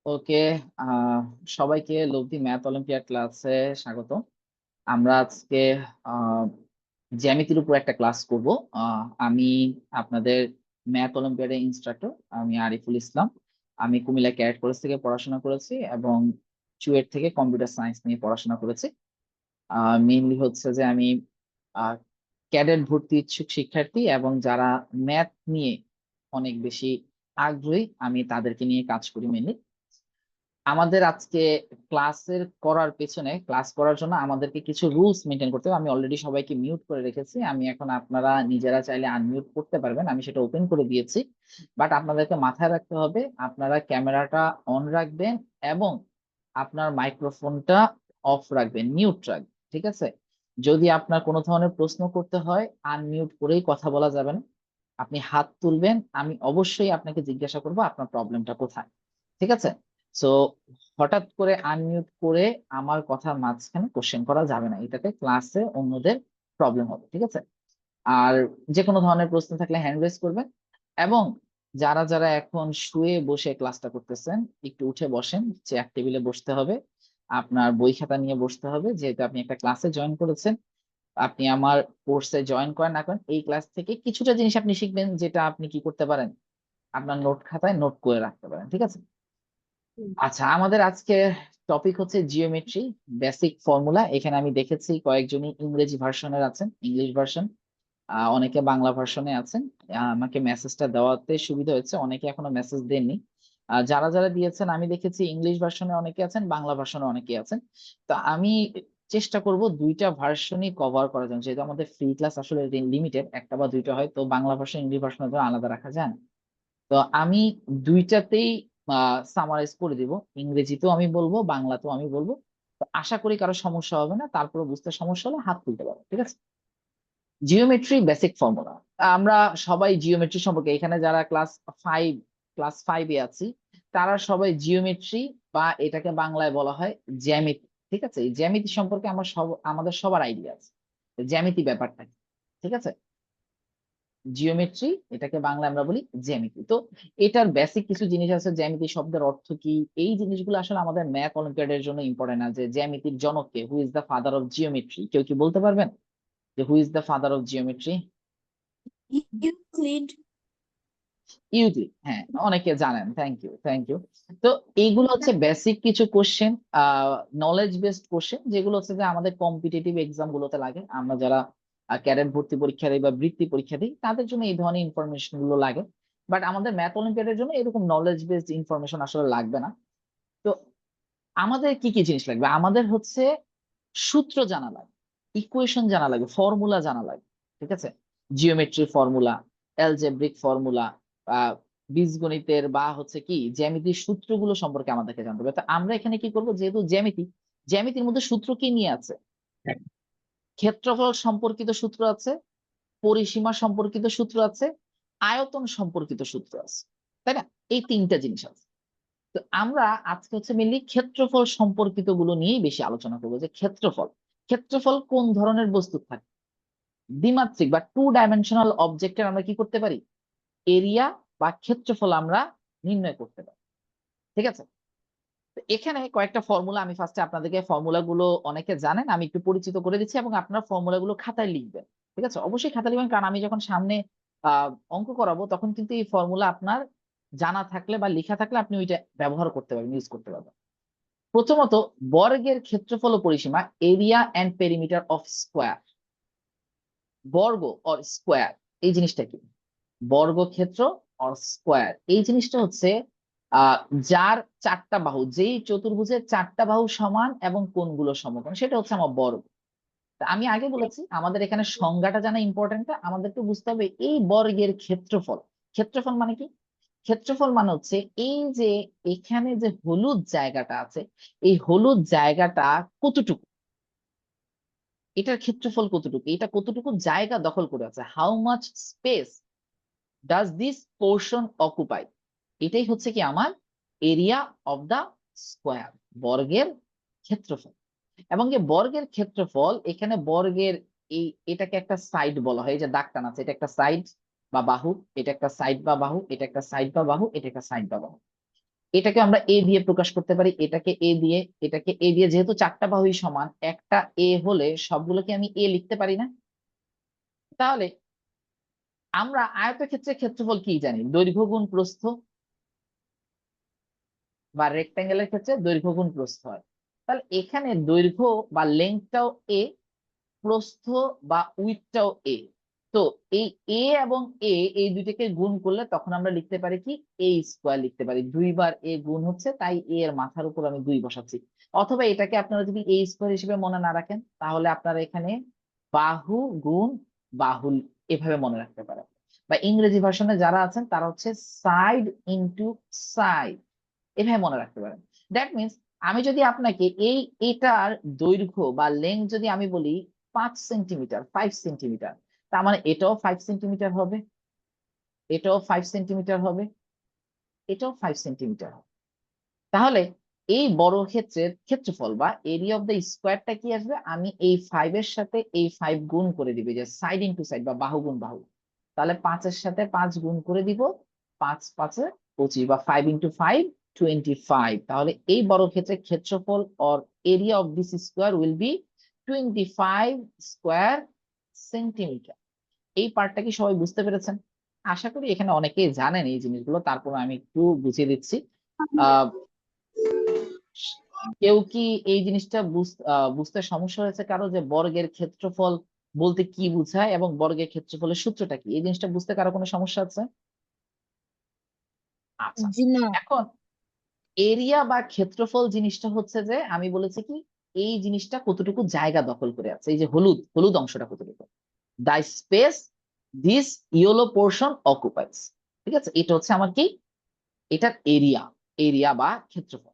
ওকে। আহ সবাইকে লব্ধি math olympiad ক্লাসে স্বাগত। আমরা আজকে আহ জ্যামিতির উপর একটা ক্লাস করব। আমি আপনাদের ম্যাথ অলিম্পিয়াডের ইনস্ট্রাক্টর, আমি আরিফুল ইসলাম। আমি কুমিল্লা ক্যাডেট কলেজ থেকে পড়াশোনা করেছি এবং চুয়েট থেকে কম্পিউটার সায়েন্স নিয়ে পড়াশোনা করেছি। মেইনলি হচ্ছে যে আমি ক্যাডেট ভর্তি ইচ্ছুক শিক্ষার্থী এবং যারা ম্যাথ নিয়ে অনেক বেশি আগ্রহী, আমি তাদেরকে নিয়ে কাজ করি মেইনলি। আমাদের আজকে ক্লাস করার জন্য আমাদেরকে কিছু রুলস মেনটেন করতে হবে। আমি অলরেডি সবাইকে মিউট করে রেখেছি। আমি এখন, আপনারা নিজেরা চাইলে আনমিউট করতে পারবেন, আমি সেটা ওপেন করে দিয়েছি। বাট আপনাদেরকে মাথায় রাখতে হবে, আপনারা ক্যামেরাটা অন রাখবেন এবং আপনার মাইক্রোফোনটা অফ রাখবেন, মিউট রাখবেন। ঠিক আছে? যদি আপনার কোনো ধরনের প্রশ্ন করতে হয়, আনমিউট করেই কথা বলা যাবে না। আপনি হাত তুলবেন, আমি অবশ্যই আপনাকে জিজ্ঞাসা করবো আপনার প্রবলেমটা কোথায়। ঠিক আছে? সো হঠাৎ করে আনমিউট করে আমার কথার মাঝখানে কোশ্চেন করা যাবে না, এটাতে ক্লাসে অন্যদের প্রবলেম হবে। ঠিক আছে? আর যে কোনো ধরনের প্রশ্ন থাকলে হ্যান্ড রেজ করবেন। এবং যারা যারা এখন শুয়ে বসে ক্লাসটা করতেছেন, একটু উঠে বসেন, চেয়ার টেবিলে বসতে হবে, আপনার বই খাতা নিয়ে বসতে হবে, যেহেতু আপনি একটা ক্লাসে জয়েন করেছেন। আপনি আমার কোর্সে জয়েন করেন না করেন, এই ক্লাস থেকে কিছুটা জিনিস আপনি শিখবেন, যেটা আপনি কি করতে পারেন, আপনার নোট খাতায় নোট করে রাখতে পারেন। ঠিক আছে? আচ্ছা, আমাদের আজকে টপিক হচ্ছে জিওমেট্রি, বেসিক ফর্মুলা। এখানে আমি দেখেছি কয়েকজনই ইংরেজি ভার্সনের আছেন, ইংলিশ ভার্সন, অনেকে বাংলা ভার্সনে আছেন। আমাকে মেসেজটা দেওয়াতে সুবিধা হয়েছে, অনেকে এখনো মেসেজ দেননি। যারা যারা দিয়েছেন আমি দেখেছি ইংলিশ ভার্সনে অনেকে আছেন, বাংলা ভার্সনে অনেকে আছেন। তো আমি চেষ্টা করব দুইটা ভার্সনই কভার করার জন্য, যেহেতু আমাদের ফ্রি ক্লাস আসলে লিমিটেড, একটা বা দুইটা হয়, তো বাংলা ভার্সন ইংলিশ ভার্সনের জন্য আলাদা রাখা যায় না। তো আমি দুইটাতেই সামারাইজ করে দিব, ইংরেজিতেও আমি বলবো, বাংলাতেও আমি বলবো। তো আশা করি কারো সমস্যা হবে না, তারপরে বুঝতে সমস্যা হলে হাত তুলতে পারবো। ঠিক আছে? Geometry basic formula. আমরা সবাই জিওমেট্রি সম্পর্কে, এখানে যারা ক্লাস ফাইভে আছি, তারা সবাই জিওমেট্রি, বা এটাকে বাংলায় বলা হয় জ্যামিতি। ঠিক আছে? এই জ্যামিতি সম্পর্কে আমাদের সবার আইডিয়া আছে, জ্যামিতি ব্যাপারটা কি। ঠিক আছে? জিওমেট্রি, এটাকে বাংলা আমরা বলি জ্যামিতি। তো এটার বেসিক কিছু জিনিস আছে, জ্যামিতি শব্দের অর্থ কি, এই জিনিসগুলো আসলে আমাদের ম্যাথ অলিম্পিয়াডের জন্য ইম্পর্টেন্ট। না যে জ্যামিতির জনক কে, who is the father of geometry, কেউ কি বলতে পারবেন যে who is the father of geometry? Euclid. Euclid, হ্যাঁ, অনেকে জানেন। Thank you, thank you. তো এইগুলো হচ্ছে বেসিক কিছু কোশ্চেন, নলেজ বেসড কোশ্চেন, যেগুলো হচ্ছে যে আমাদের কম্পিটিটিভ এক্সাম গুলোতে লাগে। আমরা যারা ক্যাডেট ভর্তি পরীক্ষা দিই বা বৃত্তি পরীক্ষা দিই, তাদের জন্য এই ধরনের ইনফরমেশন গুলো লাগে। বাট আমাদের ম্যাথ অলিম্পিয়াডের জন্য এরকম নলেজ বেসড ইনফরমেশন আসলে লাগবে না। তো আমাদের কি কি জিনিস লাগবে, আমাদের হচ্ছে সূত্র জানা লাগবে, ইকুয়েশন জানা লাগবে, ফর্মুলা জানা লাগবে। ঠিক আছে? জিওমেট্রি ফর্মুলা, অ্যালজেব্রিক ফর্মুলা, বীজগণিতের বা হচ্ছে কি জ্যামিতির সূত্রগুলো সম্পর্কে আমাদেরকে জানতে হবে। তো আমরা এখানে কি করব, যেহেতু জ্যামিতি, জ্যামিতির মধ্যে সূত্র কি নিয়ে আছে, ক্ষেত্রফল সম্পর্কিত সূত্র আছে, পরিসীমা সম্পর্কিত সূত্র আছে, আয়তন সম্পর্কিত সূত্র আছে, তাই না? এই তিনটা জিনিস আছে। তো আমরা আজকে হচ্ছে মেনলি ক্ষেত্রফল সম্পর্কিত গুলো নিয়েই বেশি আলোচনা করবো, যে ক্ষেত্রফল, ক্ষেত্রফল কোন ধরনের বস্তু থাকে। দ্বিমাত্রিক বা টু ডাইমেনশনাল অবজেক্টের আমরা কি করতে পারি, এরিয়া বা ক্ষেত্রফল আমরা নির্ণয় করতে পারি। ঠিক আছে? তো এখানে কয়েকটা ফর্মুলা, আমি ফার্স্টে আপনাদেরকে ফর্মুলা গুলো, অনেকে জানেন, আমি একটু পরিচিত করে দিচ্ছি, এবং আপনারা ফর্মুলা গুলো খাতায় লিখবেন। ঠিক আছে? অবশ্যই খাতায় লিখবেন, কারণ আমি যখন সামনে অঙ্ক করাবো, তখন কিন্তু এই ফর্মুলা আপনার জানা থাকলে বা লেখা থাকলে আপনি ওইটা ব্যবহার করতে পারবেন, ইউজ করতে পারবেন। প্রথমত, বর্গের ক্ষেত্রফল ও পরিসীমা, area and perimeter of square. বর্গ অর স্কোয়ার, এই জিনিসটা কি? বর্গক্ষেত্র অর স্কোয়ার, এই জিনিসটা হচ্ছে আহ যার চারটা বাহু, যেই চতুর্ভুজের চারটা বাহু সমান এবং কোণগুলো সমকোণ, সেটা হচ্ছে আমার বর্গ। তা আমি আগে বলেছি, আমাদের এখানে সংজ্ঞাটা জানা ইম্পর্টেন্ট। আমাদেরকে বুঝতে হবে এই বর্গের ক্ষেত্রফল। ক্ষেত্রফল মানে কি? ক্ষেত্রফল মানে হচ্ছে এই যে এখানে যে হলুদ জায়গাটা আছে, এই হলুদ জায়গাটা কতটুকু, এটার ক্ষেত্রফল কতটুকু, এটা কতটুকু জায়গা দখল করে আছে, how much space does this portion occupy. এটাই হচ্ছে কি আমার এরিয়া অফ দা স্কোয়ার, বর্গের ক্ষেত্রফল। এবং এই বর্গের ক্ষেত্রফল, এখানে বর্গের এটাকে একটা সাইড বলা হয়, এই যে দাগ টান আছে, এটা একটা সাইড বা বাহু, এটা একটা সাইড বা বাহু, এটা একটা সাইড বা বাহু, এটা একটা সাইড বা বাহু। এটাকে আমরা এ দিয়ে প্রকাশ করতে পারি, এটাকে এ দিয়ে, এটাকে এ দিয়ে, যেহেতু চারটা বাহুই সমান, একটা এ হলে সবগুলোকে আমি এ লিখতে পারি না? তাহলে আমরা আয়তক্ষেত্রের ক্ষেত্রফল কি জানি? দৈর্ঘ্য গুণ প্রস্থ, বা রেক্টাঙ্গেলের ক্ষেত্রে দৈর্ঘ্য গুণ প্রস্থ হয়। তাহলে এখানে দৈর্ঘ্য বা লেন্থটাও এ, প্রস্থ বা উইডথটাও এ। তো এই এ এবং এ, এই দুইটাকে গুণ করলে তখন আমরা লিখতে পারি কি, এ স্কোয়ার লিখতে পারি। দুইবার এ গুণ হচ্ছে, তাই এ এর মাথার উপর আমি 2 বসাচ্ছি। অথবা এটাকে আপনারা যদি এ স্কোয়ার হিসেবে মনে না রাখেন, তাহলে আপনারা এখানে বাহু গুণ বাহু এভাবে মনে রাখতে পারেন। বা ইংরেজি ভার্সনে যারা আছেন তারা হচ্ছে সাইড ইনটু সাইড এভাবে মনে রাখতে পারেন। দ্যাট মিনস আমি যদি আপনাকে এটার দৈর্ঘ্য বা লেন্থ যদি আমি বলি 5 সেন্টিমিটার, 5 সেন্টিমিটার, তার মানে এটাও 5 সেন্টিমিটার হবে, এটাও 5 সেন্টিমিটার হবে, এটাও 5 সেন্টিমিটার হবে। তাহলে এই বর্গক্ষেত্রের ক্ষেত্রফল বা এরিয়া অফ দ্য স্কোয়ারটা কি আসবে? আমি এই 5 এর সাথে এই 5 গুণ করে দিবে, যে সাইড ইনটু সাইড বা বাহু গুণ বাহু। তাহলে 5 এর সাথে 5 গুণ করে দিব, 5 5 25, বা 5 ইনটু 5 25। তাহলে এই বর্গক্ষেত্রের ক্ষেত্রফল or area of this square will be 25 square centimetre. এই পার্টটা কি সবাই বুঝতে পেরেছেন? আশা করি এখানে অনেকেই জানেন এই জিনিসগুলো, তারপর আমি একটু বুঝিয়ে দিচ্ছি। আহ কেউ কি এই জিনিসটা বুঝতে সমস্যা হয়েছে কারো, যে বর্গের ক্ষেত্রফল বলতে কি বোঝায় এবং বর্গের ক্ষেত্রফলের সূত্রটা কি? এই জিনিসটা বুঝতে কারো কোনো সমস্যা আছে? আচ্ছা, জি না। এখন এরিয়া বা ক্ষেত্রফল জিনিসটা হচ্ছে যে আমি বলেছি কি, এই জিনিসটা কতটুকু জায়গা দখল করে আছে, এই যে হলুদ হলুদ অংশটা কতটুকু, দা স্পেস দিস ইয়েলো পোর্শন অকুপাইস। ঠিক আছে, এটা হচ্ছে আমার কি, এটার এরিয়া, এরিয়া বা ক্ষেত্রফল।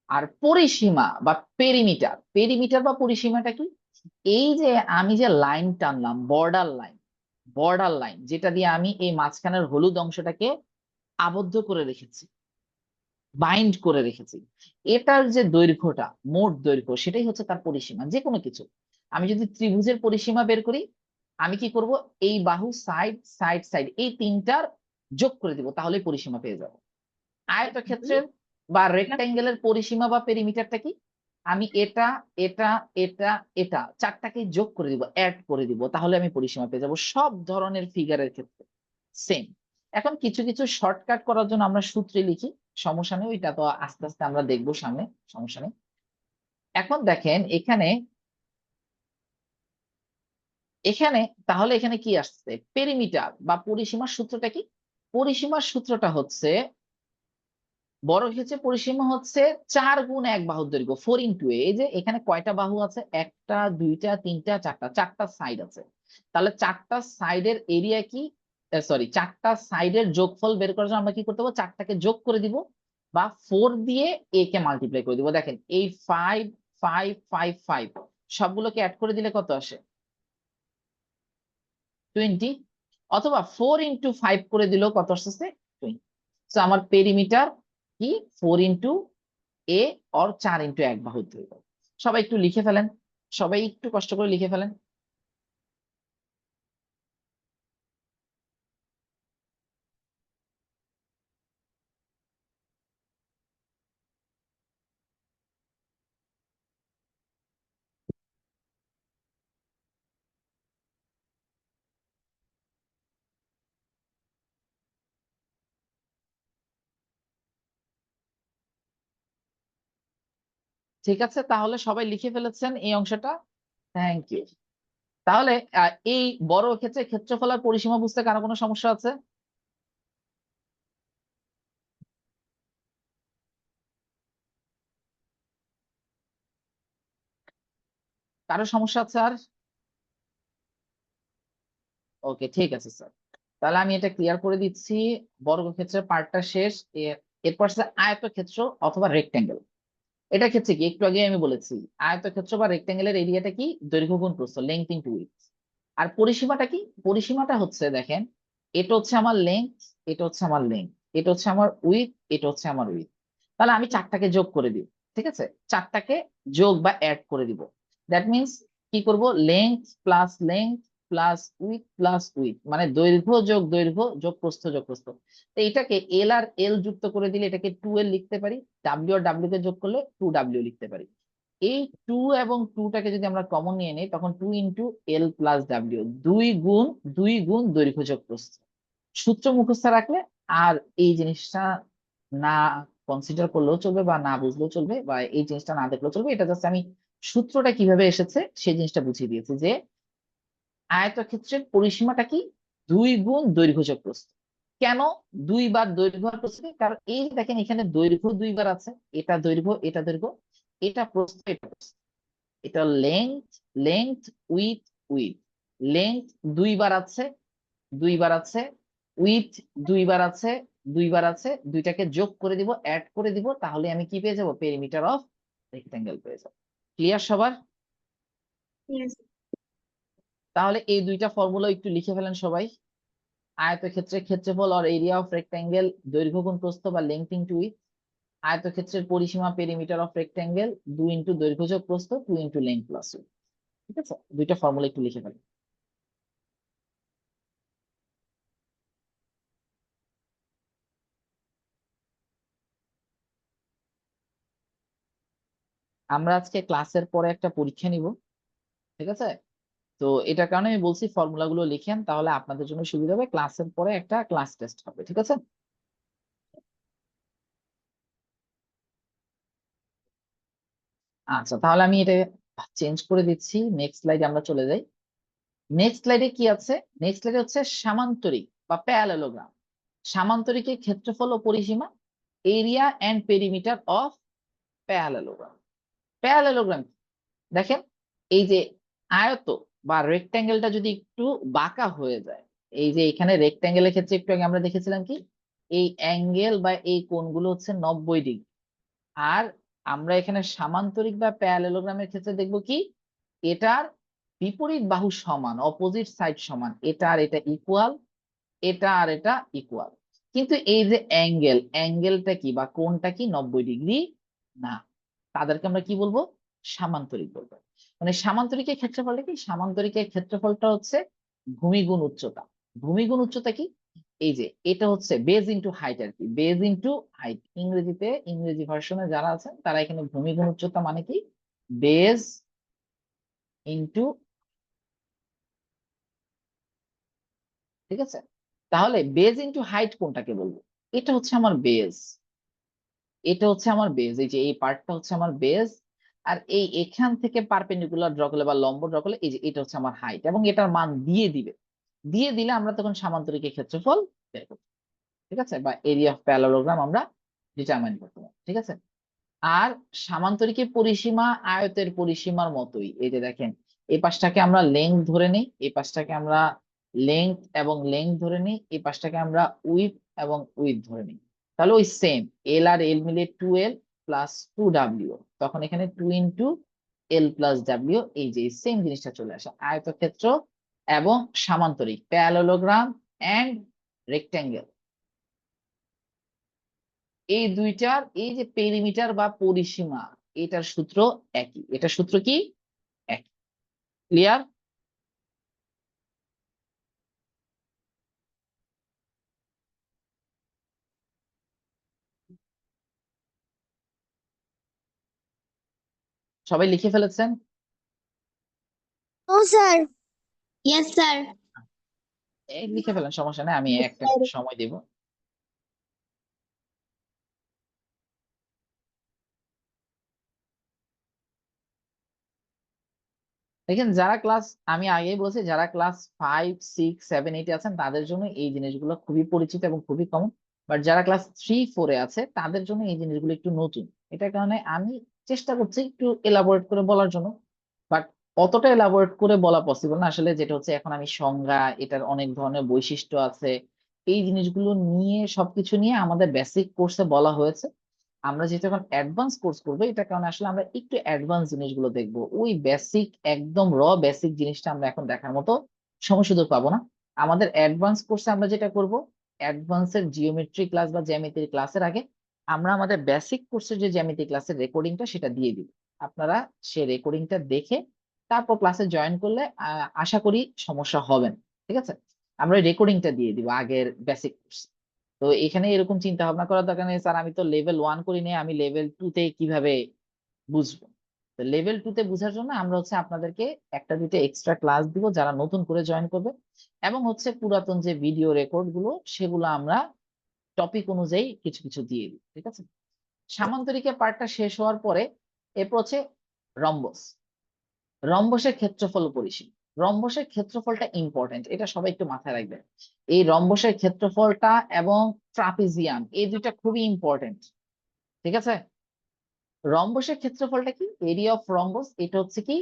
আর পরিসীমা বা পেরিমিটার, পেরিমিটার বা পরিসীমাটা কি? এই যে আমি যে লাইন টানলাম, বর্ডার লাইন, বর্ডার লাইন যেটা দিয়ে আমি এই মাঝখানের হলুদ অংশটাকে আবদ্ধ করে রেখেছি, বাইন্ড করে রেখেছি, এটার যে দৈর্ঘ্যটা, মোট দৈর্ঘ্য, সেটাই হচ্ছে তার পরিসীমা। যে কোনো কিছু, আমি যদি ত্রিভুজের পরিসীমা বের করি, আমি কি করব, এই বাহু সাইড সাইড সাইড এই তিনটার যোগ করে দিব, তাহলে পরিসীমা পেয়ে যাব। আয়তক্ষেত্রের বা রেক্টাঙ্গেলের পরিসীমা বা পেরিমিটারটা কি? আমি এটা এটা এটা এটা চারটাকে যোগ করে দিব, অ্যাড করে দিব, তাহলে আমি পরিসীমা পেয়ে যাব। সব ধরনের ফিগারের ক্ষেত্রে সেম। এখন কিছু কিছু শর্টকাট করার জন্য আমরা সূত্রে লিখি, সমস্যা নেই, ওইটা তো আস্তে আস্তে আমরা দেখবো সামনে, সমস্যা নেই। এখন দেখেন এখানে, এখানে তাহলে এখানে কি আসছে, পেরিমিটার বা পরিসীমার সূত্রটা কি? পরিসীমার সূত্রটা হচ্ছে, বর্গক্ষেত্রের পরিসীমা হচ্ছে 4 গুণ 1 বাহুর দৈর্ঘ্য, 4 ইন্টু এই যে এখানে কয়টা বাহু আছে, একটা দুইটা তিনটা চারটা, চারটা সাইড আছে। তাহলে চারটা সাইডের এরিয়া কি, সরি, চারটা সাইডের যোগফল বের করার জন্য আমরা কি করতে পারবো, চারটাকে যোগ করে দিব, বা 4 দিয়ে এ কে মাল্টিপ্লাই করে দিব। দেখেন এই 5 5 5 5 সবগুলোকে অ্যাড করে দিলে কত আসে, 20। অথবা 4 ইন্টু 5 করে দিলেও কত আসছে, 20। তো আমার পেরিমিটার কি, 4 ইন্টু এ, অর 4 ইন্টু 1 বাহুর দৈর্ঘ্য। সবাই একটু লিখে ফেলেন, সবাই একটু কষ্ট করে লিখে ফেলেন। ঠিক আছে, তাহলে সবাই লিখে ফেলেছেন এই অংশটা, থ্যাংক ইউ। তাহলে এই বড় ক্ষেত্রে ক্ষেত্রফল আর পরিসীমা বুঝতে কারো কোনো সমস্যা আছে? কারো সমস্যা আছে আর? ওকে, ঠিক আছে স্যার, তাহলে আমি এটা ক্লিয়ার করে দিচ্ছি। বর্গক্ষেত্রের পার্টটা শেষ। এরপর আছে আয়তক্ষেত্র অথবা রেক্টেঙ্গেল। এটা ক্ষেত্রে কি, একটু আগে আমি বলেছি, আয়তক্ষেত্র বা রেক্টেঙ্গেলের এরিয়াটা কি, দৈর্ঘ্য গুণ প্রস্থ, লেংথ ইনটু উইডথ। আর পরিসীমাটা কি, পরিসীমাটা হচ্ছে দেখেন, এটা হচ্ছে আমার লেংথ, এটা হচ্ছে আমার লেংথ, এটা হচ্ছে আমার উইডথ, এটা হচ্ছে আমার উইডথ। তাহলে আমি চারটাকে যোগ করে দিব, ঠিক আছে, চারটাকে যোগ বা অ্যাড করে দিব। দ্যাট মিনস কি করব, length plus length plus with মানে দৈর্ঘ্য যোগ প্রস্থ যোগ প্রস্থ। তো এটাকে এল আর এল যুক্ত করে দিলে এটাকে 2L লিখতে পারি, ডাব্লিউ আর ডাব্লিউ কে যোগ করলে 2W লিখতে পারি। এই 2 এবং 2টাকে যদি আমরা কমন নিয়ে নিই তখন 2 × L + W, 2 গুণ দৈর্ঘ্য যোগ প্রস্থ। সূত্র মুখস্থ রাখলে আর এই জিনিসটা না কনসিডার করলেও চলবে বা না বুঝলেও চলবে বা এই জিনিসটা না দেখলেও চলবে, এটা জাস্ট আমি সূত্রটা কিভাবে এসেছে সেই জিনিসটা বুঝিয়ে দিয়েছি যে আয়তক্ষেত্রের পরিসীমাটা কি 2 গুণ দৈর্ঘ্য যোগ প্রস্থ। কেন 2 বার দৈর্ঘ্য আর প্রস্থ? কারণ এই যে দেখেন এখানে দৈর্ঘ্য 2 বার আছে, এটা দৈর্ঘ্য এটা দৈর্ঘ্য, এটা প্রস্থ এটা প্রস্থ, এটা length length with with, length 2 বার আছে 2 বার আছে, উইথ 2 বার আছে 2 বার আছে, দুইটাকে যোগ করে দিব অ্যাড করে দিব, তাহলে আমি কি পেয়ে যাব? পেরিমিটার অফ রেক্টেঙ্গেল পেয়ে যাব। ক্লিয়ার সবার? Yes. তাহলে এই দুইটা ফর্মুলা একটু লিখে ফেলেন সবাই। আয়তক্ষেত্রের ক্ষেত্রফল অর এরিয়া অফ রেক্টেঙ্গেল, দৈর্ঘ্য গুণ প্রস্থ বা লেংথ ইনটু উইথ। আয়তক্ষেত্রের পরিসীমা পেরিমিটার অফ রেক্টেঙ্গেল, 2 × দৈর্ঘ্য যোগ প্রস্থ, 2 × লেংথ প্লাস উইথ। ঠিক আছে, দুইটা ফর্মুলা একটু লিখে ফেলেন। আমরা আজকে ক্লাসের পরে একটা পরীক্ষা নিব, ঠিক আছে? তো এটার কারণে আমি বলছি ফর্মুলা গুলো লিখেন, তাহলে আপনাদের জন্য সুবিধা হবে। ক্লাসের পরে একটা ক্লাস টেস্ট হবে, ঠিক আছে? আচ্ছা, তাহলে আমি এটা চেঞ্জ করে দিচ্ছি, নেক্সট স্লাইডে আমরা চলে যাই। নেক্সট স্লাইডে কি আছে? নেক্সট স্লাইডে হচ্ছে সামান্তরিক বা প্যারালেলোগ্রাম। সামান্তরিকের ক্ষেত্রফল ও পরিসীমা, area and perimeter of parallelogram. Parallelogram দেখেন, এই যে আয়ত বা রেক্ট্যাঙ্গেলটা যদি একটু বাঁকা হয়ে যায়, এই যে এখানে রেক্ট্যাঙ্গেলের ক্ষেত্রে একটু আগে আমরা দেখেছিলাম কি এই অ্যাঙ্গেল বা এই কোণগুলো হচ্ছে 90 ডিগ্রি, আর আমরা এখানে সামান্তরিক বা প্যারালেলোগ্রামের ক্ষেত্রে দেখব কি এটার বিপরীত বাহু সমান, অপোজিট সাইড সমান, এটা আর এটা ইকুয়াল, এটা আর এটা ইকুয়াল। কিন্তু এই যে অ্যাঙ্গেলটা কি বা কোণটা কি 90 ডিগ্রি না, তাদেরকে আমরা কি বলবো? সামান্তরিক বলবো। মানে সামান্তরিকের ক্ষেত্রফলটা কি? সামান্তরিকের ক্ষেত্রফলটা হচ্ছে ভূমি গুণ উচ্চতা। ভূমি গুণ উচ্চতা কি? এই যে এটা হচ্ছে বেজ ইনটু হাইট আর কি, বেজ ইনটু হাইট। ইংরেজিতে ইংরেজি ভার্সনে যারা আছেন তারা এখানে ভূমি গুণ উচ্চতা মানে কি বেজ ইনটু, ঠিক আছে? তাহলে বেজ ইনটু হাইট কোনটাকে বলবো? এটা হচ্ছে আমার বেজ, এটা হচ্ছে আমার বেজ, এই যে এই পার্টটা হচ্ছে আমার বেজ, আর এই এখান থেকে পারপেন্ডিকুলার ড্র করলে বা লম্ব ড্র করলে এই যে এটা হচ্ছে আমার হাইট, এবং এটার মান দিয়ে দিবে, দিয়ে দিলে আমরা তখন সামান্তরিকের ক্ষেত্রফল বের করব, ঠিক আছে? বা এরিয়া অফ প্যারালেলোগ্রাম আমরা ডিটারমাইন করতে পারবো, ঠিক আছে? আর সামান্তরিকের পরিসীমা আয়তের পরিসীমার মতোই, এই যে দেখেন এই পাশটাকে আমরা লেংথ ধরে নিই, এই পাশটাকে আমরা লেংথ ধরে নিই, এই পাশটাকে আমরা উইথ এবং উইথ ধরে নিই, তাহলে ওই সেম এল আর এল মিলে 2L + 2W, তখন এখানে 2 × L + W, এই যে সেম জিনিসটা চলে আসে। আয়তক্ষেত্র এবং সামান্তরিক, প্যারালেলোগ্রাম এন্ড রেক্টেঙ্গেল, এই দুইটার এই যে পেরিমিটার বা পরিসীমা, এটার সূত্র একই। এটার সূত্র কি? একই। ক্লিয়ার? সবাই লিখে ফেলেছেন? No, sir. Yes, sir. এই লিখে ফেলেন, সমস্যা নেই, আমি একটা সময় দেব। দেখেন যারা ক্লাস, আমি আগেই বলছি যারা ক্লাস 5, 6, 7, 8 আছেন তাদের জন্য এই জিনিসগুলো খুবই পরিচিত এবং খুবই কমন, বাট যারা ক্লাস 3, 4 আছে তাদের জন্য এই জিনিসগুলো একটু নতুন। এটার কারণে আমি চেষ্টা করছি একটু এলাবোরেট করে বলার জন্য, বাট অতটা এলাবোরেট করে বলা পসিবল না আসলে। যেটা হচ্ছে এখন আমি সংজ্ঞা, এটার অনেক ধরনের বৈশিষ্ট্য আছে, এই জিনিসগুলো নিয়ে সবকিছু নিয়ে আমাদের বেসিক কোর্সে বলা হয়েছে। আমরা যেহেতু এখন অ্যাডভান্স কোর্স করবো, এটা কারণে আসলে আমরা একটু অ্যাডভান্স জিনিসগুলো দেখবো, ওই বেসিক একদম বেসিক জিনিসটা আমরা এখন দেখার মতো সময় সুযোগ পাবো না। আমাদের অ্যাডভান্স কোর্সে আমরা যেটা করব, অ্যাডভান্সের জিওমেট্রি ক্লাস বা জ্যামিতির ক্লাসের আগে আমরা আমাদের বেসিক কোর্সের যে জ্যামিতি ক্লাসের রেকর্ডিংটা সেটা দিয়ে দিব। আপনারা সেই রেকর্ডিংটা দেখে তারপর ক্লাসে জয়েন করলে আশা করি সমস্যা হবে না। ঠিক আছে, আমরা রেকর্ডিংটা দিয়ে দিব আগের বেসিক কোর্স। তো এখানে এরকম চিন্তা ভাবনা করার দরকার নেই স্যার আমি তো লেভেল 1 করি নাই, আমি লেভেল 2 তে কিভাবে বুঝবো। তো লেভেল 2 তে বোঝার জন্য আমরা হচ্ছে আপনাদেরকে একটা দুটো এক্সট্রা ক্লাস দিব যারা নতুন করে জয়েন করবে, এবং হচ্ছে পুরাতন যে ভিডিও রেকর্ড গুলো সেগুলো আমরা টপিক অনুযায়ী কিছু কিছু দিয়ে দিই। ঠিক আছে, সামান্তরিকের পার্টটা শেষ হওয়ার পরে এরপর হচ্ছে রম্বস। রম্বসের ক্ষেত্রফল ও পরিসীমা। রম্বসের ক্ষেত্রফলটা ইম্পর্টেন্ট, এটা সবাই একটু মাথায় রাখবেন। এই রম্বসের ক্ষেত্রফলটা এবং ট্রাপিজিয়াম এই দুইটা খুবই ইম্পর্টেন্ট। ঠিক আছে, রম্বসের ক্ষেত্রফলটা কি, এরিয়া অফ রম্বস, এটা হচ্ছে কি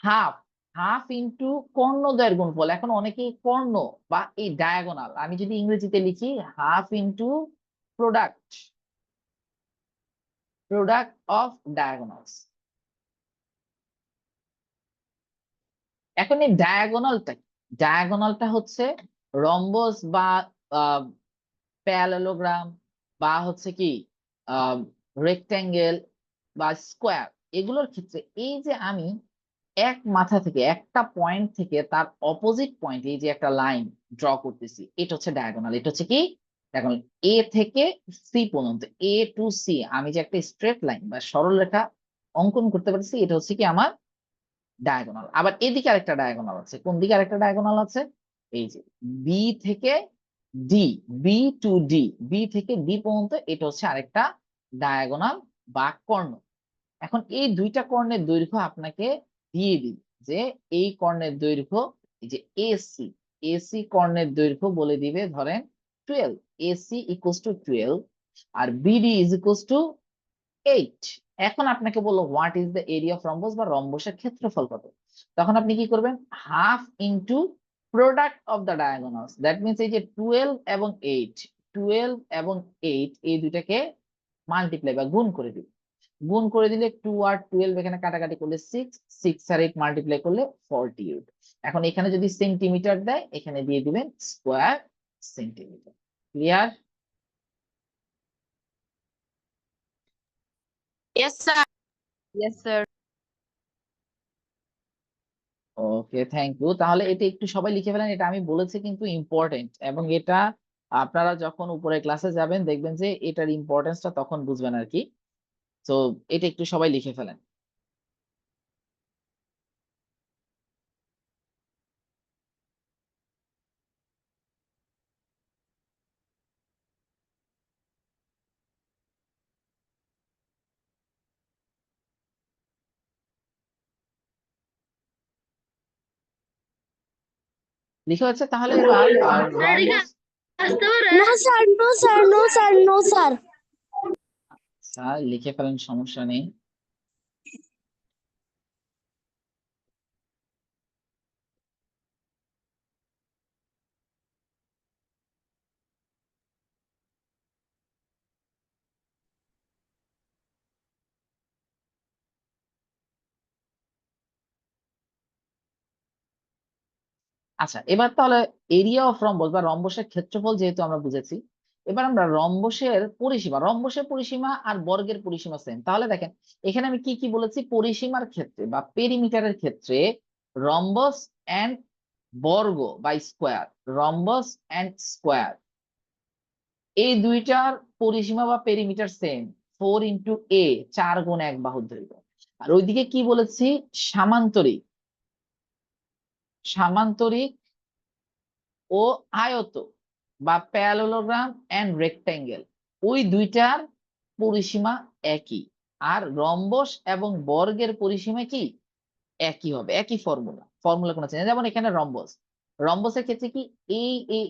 হাফ, হাফ ইন্টু কর্ণদ্বয়ের গুণফল। এখন অনেকেই কর্ণ বা এই ডায়াগোনাল, আমি যদি ইংরেজিতে লিখি half into product, product of diagonals. এখন এই ডায়াগোনালটা, ডায়াগোনালটা হচ্ছে রম্বস বা প্যারালেলোগ্রাম বা হচ্ছে কি রেক্ট্যাঙ্গেল বা স্কোয়ার, এগুলোর ক্ষেত্রে এই যে আমি এক মাথা থেকে একটা পয়েন্ট থেকে তার অপোজিট পয়েন্ট, এই যে একটা লাইন ড্র করতেছি, এটা হচ্ছে ডায়াগোনাল। এটা হচ্ছে কি ডায়াগোনাল, এ থেকে সি পর্যন্ত, এ টু সি আমি যে একটা স্ট্রেট লাইন বা সরল রেখা অঙ্কন করতে পারছি, এটা হচ্ছে কি আমার ডায়াগোনাল। আবার এদিকে আরেকটা ডায়াগোনাল আছে, কোন দিকে আরেকটা ডায়াগোনাল আছে, এই যে বি থেকে D, B to D, B থেকে ডি পর্যন্ত, এটা হচ্ছে আরেকটা ডায়াগোনাল বা কর্ণ। এখন এই দুইটা কর্ণের দৈর্ঘ্য আপনাকে দিয়ে দিই, যে এই কর্ণের দৈর্ঘ্য, এই যে এসি, এসি কর্ণের দৈর্ঘ্য বলে দিবে ধরেন 12, এসি ইকুয়ালস টু 12 আর বিডি ইজ ইকুয়ালস টু 8। এখন আপনাকে বললো what is the area of rhombus বা রম্বসের ক্ষেত্রফল কত, তখন আপনি কি করবেন, half into product of the diagonals, that means এই যে 12 এবং 8, 12 এবং 8 এই দুইটাকে মাল্টিপ্লাই বা গুণ করে দিবেন। গুণ করে দিলে 2 আর 12 এখানে কাটাকাটি করলে 6, 6 আর 8 মাল্টিপ্লাই করলে 48। এখন এখানে যদি সেন্টিমিটার দেয় এখানে দিয়ে দিবেন square centimetre. Clear? Yes, sir. Yes, sir. Okay, thank you. তাহলে এটা একটু সবাই লিখে ফেলেন, এটা আমি বলেছি কিন্তু ইম্পর্টেন্ট, এবং এটা আপনারা যখন উপরে ক্লাসে যাবেন দেখবেন যে এটার ইম্পর্টেন্সটা তখন বুঝবেন আর কি। তো এটা একটু সবাই লিখে ফেলেন। লিখে হচ্ছে, তাহলে এবার rhombus. No, sir. No, sir. No, sir. No, sir. Sir লিখে ফেলেন, সমস্যা নেই। আচ্ছা, এবার তাহলে এরিয়া অফ রম্বস বা রম্বসের ক্ষেত্রফল যেহেতু আমরা বুঝেছি, এবার আমরা রম্বসের পরিসীমা, রম্বসের পরিসীমা আর বর্গের পরিসীমা সেম। তাহলে দেখেন এখানে আমি কি কি বলেছি, পরিসীমার ক্ষেত্রে বা পেরিমিটারের ক্ষেত্রে রম্বস এন্ড বর্গ বা স্কোয়ার, রম্বস এন্ড স্কোয়ার এই দুইটার পরিসীমা বা পেরিমিটার সেম, 4 × a, 4 × 1 বাহুর দৈর্ঘ্য। আর ওইদিকে কি বলেছি, সামান্তরিক, সামান্তরিক ও আয়ত বা প্যারালেলোগ্রাম এন্ড রেক্ট্যাঙ্গেল, ওই দুইটার পরিসীমা একই। আর রম্বস এবং বর্গের পরিসীমা কি একই হবে, একই ফর্মুলা, ফর্মুলা কোনো চেঞ্জ। যেমন এখানে রম্বস, রম্বসের ক্ষেত্রে কি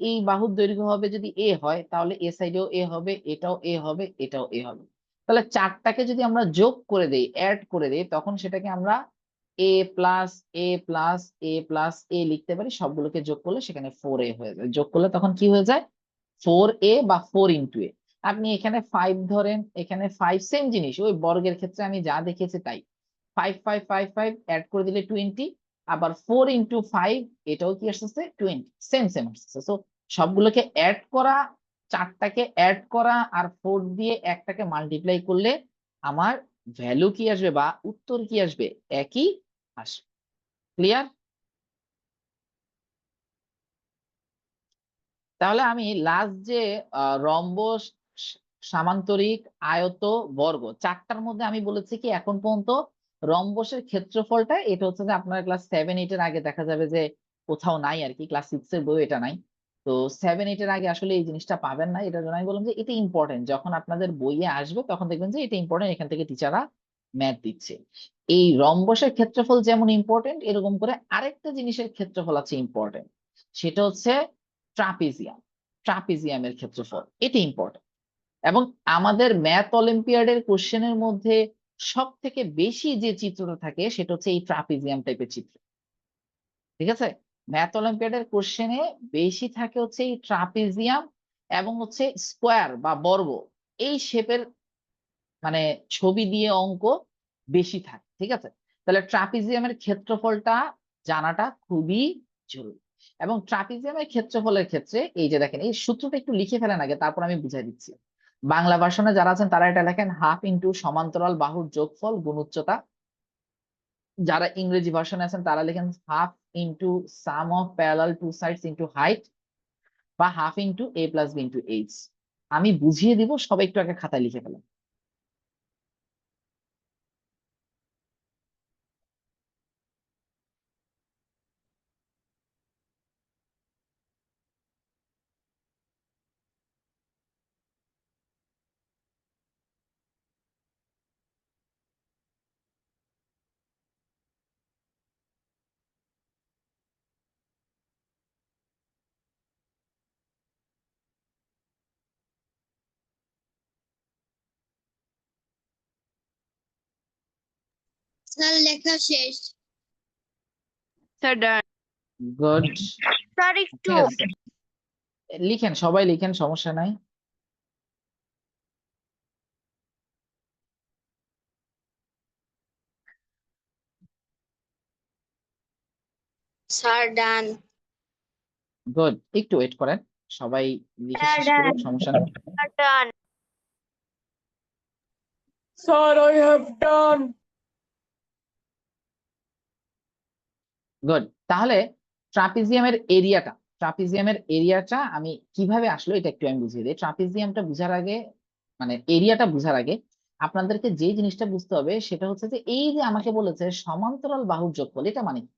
এই বাহুর দৈর্ঘ্য হবে যদি এ হয় তাহলে এ সাইডেও এ হবে, এটাও এ হবে, এটাও এ হবে। তাহলে চারটাকে যদি আমরা যোগ করে দেই, অ্যাড করে দেই, তখন সেটাকে আমরা এ প্লাস এ প্লাস এ প্লাস এ লিখতে পারি। সবগুলোকে যোগ করলে সেখানে 4a হয়ে যায়, যোগ করলে তখন কি হয়ে যায় 4a বা 4 × a। আপনি এখানে 5 ধরেন, এখানে 5, সেম জিনিস, ওই বর্গের ক্ষেত্রে আমি যা দেখিয়েছি তাই, 5 5 5 5 অ্যাড করে দিলে 20, আবার 4 × 5 এটাও কি আসছে 20, সেম সেম আসছে। সো সবগুলোকে অ্যাড করা, চারটাকে অ্যাড করা আর 4 দিয়ে একটাকে মাল্টিপ্লাই করলে আমার ভ্যালু কি আসবে বা উত্তর কি আসবে, একই আসবে। ক্লিয়ার? তাহলে আমি লাস্ট যে রম্বস, সামান্তরিক, আয়ত, বর্গ, চারটার মধ্যে আমি বলেছি কি এখন পর্যন্ত রম্বসের ক্ষেত্রফলটা এটা হচ্ছে যে আপনার ক্লাস 7-8 এর আগে দেখা যাবে যে কোথাও নাই আর কি, ক্লাস 6 এর বই এটা নাই। তো 7-8 এর আগে আসলে এই জিনিসটা পাবেন না, এটার জন্য আমি বললাম যে এটা ইম্পর্টেন্ট, যখন আপনাদের বইয়ে আসবে তখন দেখবেন যে এটা ইম্পর্টেন্ট, এখান থেকে টিচাররা ম্যাথ দিচ্ছে। এই রম্বসের ক্ষেত্রফল যেমন ইম্পর্টেন্ট, এরকম করে আরেকটা জিনিসের ক্ষেত্রফল আছে ইম্পর্টেন্ট, সেটা হচ্ছে ট্রাপিজিয়াম। ট্রাপিজিয়ামের ক্ষেত্রফল এটা ইম্পর্টেন্ট। এবং আমাদের ম্যাথ অলিম্পিয়াডের কোশ্চেনের মধ্যে সব থেকে বেশি যে চিত্রটা থাকে সেটা হচ্ছে এই ট্রাপিজিয়াম টাইপের চিত্র। ঠিক আছে, ম্যাথ অলিম্পিয়াডের কোশ্চেনে বেশি থাকে হচ্ছে এই ট্রাপিজিয়াম এবং হচ্ছে স্কোয়ার বা বর্গ, এই শেপের মানে ছবি দিয়ে অঙ্ক বেশি থাকে। ঠিক আছে, তাহলে ট্রাপিজিয়ামের ক্ষেত্রফলটা জানাটা খুবই জরুরি। এবং ট্রাপিজিয়ামের ক্ষেত্রফলের ক্ষেত্রে এই যে দেখেন, এই সূত্রটা একটু লিখে ফেলেন আগে, তারপর আমি বুঝাই দিচ্ছি। বাংলা ভার্সনে যারা আছেন তারা এটা লেখেন হাফ ইন্টু সমান্তরাল বাহুর যোগফল গুণ উচ্চতা। যারা ইংরেজি ভার্সনে আছেন তারা লেখেন half into sum of parallel two sides into height, বা half into a plus b ইন্টু h। আমি বুঝিয়ে দিব, সবাই একটু আগে খাতায় লিখে ফেলেন। স্যার লেখা শেষ। স্যার ডান। গুড, স্যার একটু ঠিক আছে, লিখেন, সবাই লিখেন, সমস্যা নাই। স্যার ডান। গুড, একটু ওয়েট করেন, সবাই লিখে স্যার শেষ ডান। করুক, সমস্যা নেই। Sir done. Sir I have done. Good, তাহলে ট্রাপিজিয়ামের এরিয়াটা আমি কিভাবে আসলো এটা একটু আমি বুঝিয়ে দিই। ট্রাপিজিয়ামটা বুঝার আগে, মানে এরিয়াটা বুঝার আগে আপনাদেরকে যে জিনিসটা বুঝতে হবে সেটা হচ্ছে যে এই যে আমাকে বলেছে সমান্তরাল বাহুর যোগফল, এটা মানে কি?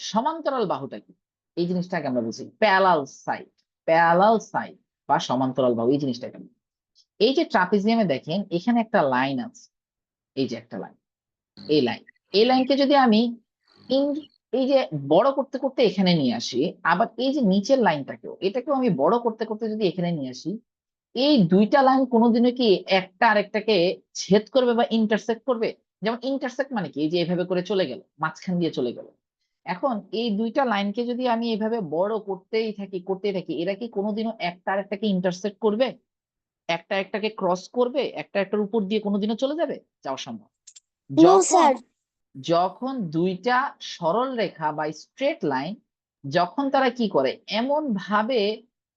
সমান্তরাল বাহুটা কি এই জিনিসটাকে আমরা বুঝি প্যারালাল সাইড। প্যারালাল সাইড বা সমান্তরাল বাহু এই জিনিসটা কেমন? এই যে ট্রাপিজিয়ামে দেখেন এখানে একটা লাইন আছে, এই যে একটা লাইন, এই লাইন, এই লাইনকে যদি আমি এই যে বড় করতে করতে এখানে নিয়ে আসি, আবার এই যে নিচের লাইনটাকেও এটাকেও আমি বড় করতে করতে যদি এখানে নিয়ে আসি, এই দুইটা লাইন কোনোদিনও কি একটা আরেকটাকে ছেদ করবে বা ইন্টারসেক্ট করবে? যেমন ইন্টারসেক্ট মানে কি, এই যে এভাবে করে চলে গেল, মাঝখান দিয়ে চলে গেল। এখন এই দুইটা লাইনকে যদি আমি এভাবে বড় করতেই থাকি, এরা কি কোনোদিনও একটা আরেকটাকে ইন্টারসেক্ট করবে? একটা একটাকে ক্রস করবে? একটা একটার উপর দিয়ে কোনোদিনও চলে যাবে? যাওয়া সম্ভব? নো যখন স্যার। যখন দুইটা সরল রেখা বা স্ট্রেট লাইন যখন তারা কি করে এমন ভাবে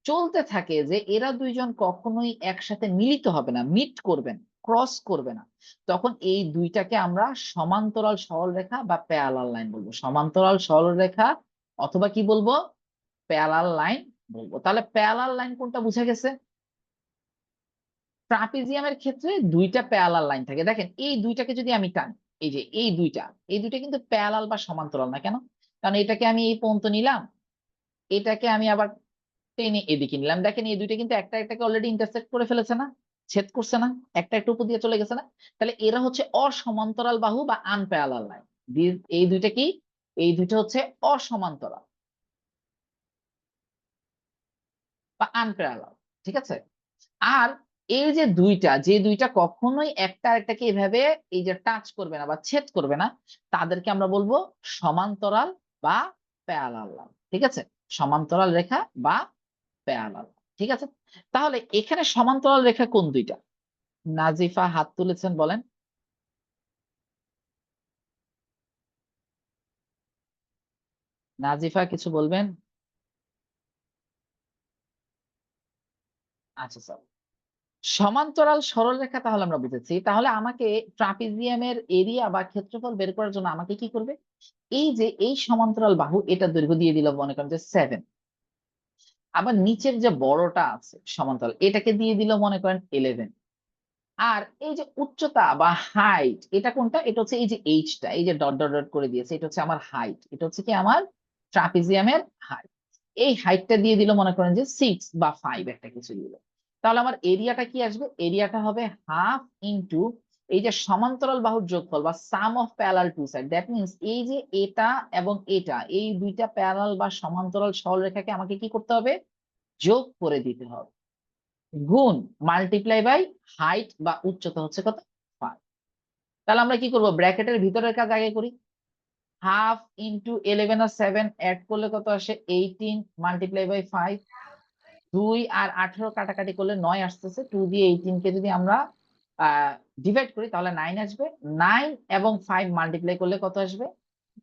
চলতে থাকে যে এরা দুইজন কখনোই একসাথে মিলিত হবে না, মিট করবে না, ক্রস করবে না, তখন এই দুইটাকে আমরা সমান্তরাল সরল রেখা বা প্যারালাল লাইন বলবো। সমান্তরাল সরল রেখা অথবা কি বলবো, প্যারালাল লাইন বলবো। তাহলে প্যারালাল লাইন কোনটা বুঝা গেছে? ট্রাপিজিয়ামের ক্ষেত্রে দুইটা প্যারালাল লাইন থাকে, দেখেন এই দুইটাকে যদি আমি টানি, এই যে এই দুইটা কিন্তু প্যারালাল বা সমান্তরাল না, কেন? কারণ এটাকে আমি এই পর্যন্ত নিলাম, এটাকে আমি আবার টেনে এদিকে নিলাম, দেখেন এই দুইটা কিন্তু একটা একটাকে অলরেডি ইন্টারসেক্ট করে ফেলেছে না, ছেদ করছে না, একটা একটা উপর দিয়ে চলে গেছে না? তাহলে এরা হচ্ছে অসমান্তরাল বাহু বা আনপ্যারালাল লাইন। এই দুইটা কি, এই দুইটা হচ্ছে অসমান্তরাল বা আনপ্যারালাল। ঠিক আছে, আর এই যে দুইটা কখনোই একটা আরেকটাকে এভাবে এই যে টাচ করবে না বা ছেদ করবে না, তাদেরকে আমরা বলবো সমান্তরাল বা প্যারালাল লাইন। ঠিক আছে, সমান্তরাল রেখা বা প্যারালাল। ঠিক আছে, তাহলে এখানে সমান্তরাল রেখা কোন দুইটা? নাজিফা হাত তুলেছেন, বলেন। নাজিফা কিছু বলবেন? আচ্ছা স্যার, সমান্তরাল সরলরেখা তাহলে আমরা বুঝেছি। তাহলে আমাকে ট্রাপিজিয়ামের এরিয়া বা ক্ষেত্রফল বের করার জন্য আমাকে কি করবে? এই যে এই সমান্তরাল বাহু এটা দৈর্ঘ্য দিয়ে দিল মনে করেন যে 7, আবার নিচের যে বড়টা আছে সমান্তরাল এটাকে দিয়ে দিল মনে করেন 11, আর এই যে উচ্চতা বা হাইট এটা কোনটা, এটা হচ্ছে এই যে এইচটা, এই যে ডট ডট ডট করে দিয়েছে, এটা হচ্ছে আমার হাইট, এটা হচ্ছে কি আমার ট্রাপিজিয়ামের হাইট। এই হাইটটা দিয়ে দিল মনে করেন যে 6 বা 5 একটা কিছু দিল। তাহলে আমার এরিয়াটা কি আসবে, এরিয়াটা হবে হাফ ইনটু এই যে সমান্তরাল বাহুর যোগফল বা sum of parallel two side, that means এই যে এটা এবং এটা এই দুইটা প্যারালাল বা সমান্তরাল সরলরেখাকে আমাকে কি করতে হবে, যোগ করে দিতে হবে, গুণ মাল্টিপ্লাই বাই হাইট বা উচ্চতা হচ্ছে কত 5। তাহলে আমরা কি করব, ব্র্যাকেটের ভিতরের কাজ আগে করি, হাফ ইনটু 11 আর 7 অ্যাড করলে কত আসে 18 মাল্টিপ্লাই বাই 5, 2 আর 18 কাটাকাটি করলে 9 আসতেছে, 2 দিয়ে 18 কে যদি আমরা ডিভাইড করি তাহলে 9 আসবে, 9 এবং 5 মাল্টিপ্লাই করলে কত আসবে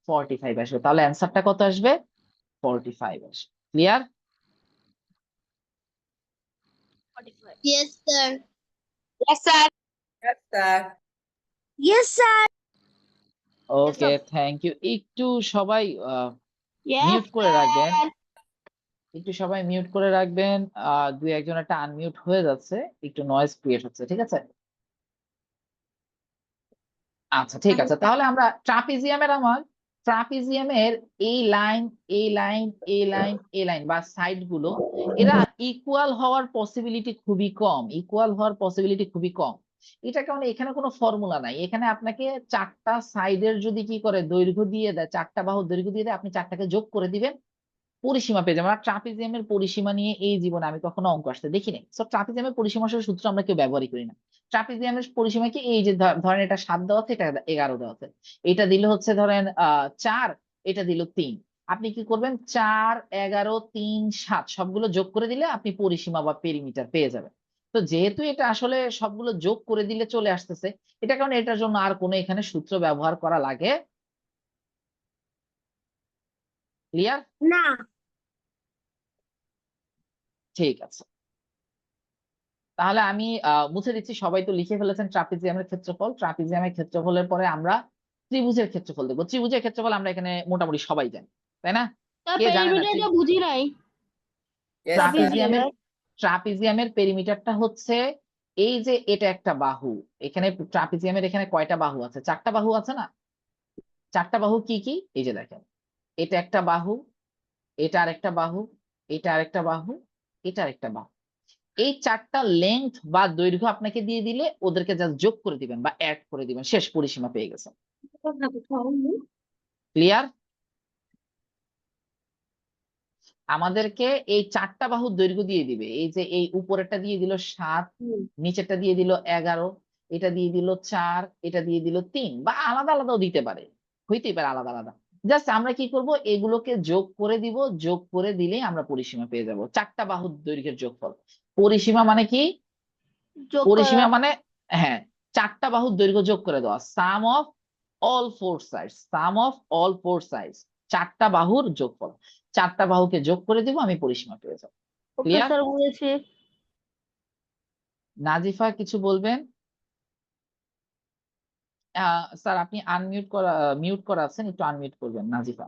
45 আসবে। তাহলে অ্যান্সারটা কত আসবে 45 আসবে। Clear? Yes, sir. Yes, sir. Yes, sir. Yes, sir. Okay, thank you. একটু সবাই Yes, মিউট করে রাখবেন, sir. একটু সবাই মিউট করে রাখবেন, দুই একজন একটা আনমিউট হয়ে যাচ্ছে, একটু নয়েজ ক্রিয়েট হচ্ছে, ঠিক আছে? আচ্ছা ঠিক আছে, তাহলে আমরা ট্রাপিজিয়ামের এই লাইন এই লাইন এই লাইন এই লাইন বা সাইড গুলো এরা ইকুয়াল হওয়ার পসিবিলিটি খুবই কম, ইকুয়াল হওয়ার পসিবিলিটি খুবই কম। এটা কারণ এখানে কোনো ফর্মুলা নাই, এখানে আপনাকে চারটা সাইডের যদি কি করে দৈর্ঘ্য দিয়ে দেয়, চারটা বাহুর দৈর্ঘ্য দিয়ে দেয়, আপনি চারটাকে যোগ করে দিবেন, পরিসীমা পেয়ে যাবেন। আর ট্রাপিজিয়ামের পরিসীমা নিয়ে এই জীবনে আমি কখনো অঙ্ক আসতে দেখিনি। সো ট্রাপিজিয়ামের পরিসীমা সূত্র আমরা কেউ ব্যবহারই করি না। ট্রাপিজিয়ামের পরিসীমা কি, এই যে ধরেন এটা 7 দেওয়া আছে, এটা 11 দেওয়া আছে, এটা দিলে হচ্ছে ধরেন 4, এটা দিল 3, আপনি কি করবেন 4 11 3 7 সবগুলো যোগ করে দিলে আপনি পরিসীমা বা পেরিমিটার পেয়ে যাবেন। তো যেহেতু এটা আসলে সবগুলো যোগ করে দিলে চলে আসতেছে, এটা কারণে এটার জন্য আর কোনো এখানে সূত্র ব্যবহার করা লাগে। ক্লিয়ার? না। ঠিক আছে, তাহলে আমি মুছে দিচ্ছি। সবাই তো লিখে ফেলেছেন ট্রাপিজিয়ামের ক্ষেত্রফল। ট্রাপিজিয়ামের ক্ষেত্রফলের পরে আমরা ত্রিভুজের ক্ষেত্রফল দেখবো। ত্রিভুজের ক্ষেত্রফল আমরা এখানে মোটামুটি সবাই জানি, তাই না? কে জানে না? পেরিমিটারটা বুঝি নাই। Yes, sir. ট্রাপিজিয়ামের ট্রাপিজিয়ামের পেরিমিটারটা হচ্ছে এই যে এটা একটা বাহু, এখানে ট্রাপিজিয়ামের এখানে কয়টা বাহু আছে, 4টা বাহু আছে না? 4টা বাহু কি কি, এই যে দেখেন, এটা একটা বাহু, এটা আরেকটা বাহু, এটা আরেকটা বাহু, এটা আরেকটা বাহু। এই 4টা লেংথ বা দৈর্ঘ্য আপনাকে দিয়ে দিলে ওদেরকে জাস্ট যোগ করে দিবেন বা অ্যাড করে দিবেন, শেষ, পরিসীমা পেয়ে গেছেন। ক্লিয়ার? আমাদেরকে এই 4টা বাহুর দৈর্ঘ্য দিয়ে দিবে, এই যে এই উপরেরটা দিয়ে দিল 7, নিচেরটা দিয়ে দিল 11, এটা দিয়ে দিল 4, এটা দিয়ে দিল 3, বা আলাদা আলাদাও দিতে পারে, হইতেই পারে আলাদা আলাদা। জাস্ট আমরা কি করব, এগুলোকে যোগ করে দিব, যোগ করে দিলেই আমরা পরিসীমা পেয়ে যাব, 4টা বাহুর দৈর্ঘ্যের যোগফল। পরিসীমা মানে কি, পরিসীমা মানে হ্যাঁ 4টা বাহুর দৈর্ঘ্য যোগ করে দেওয়া, sum of all four sides, sum of all four sides, 4টা বাহুর যোগফল। 4টা বাহুকে যোগ করে দিব, আমি পরিসীমা পেয়ে যাবো। ক্লিয়ার? স্যার বুঝেছি। নাজিফা কিছু বলবেন? স্যার আপনি আনমিউট করা, মিউট করা আছেন, একটু আনমিউট করবেন নাজিফা,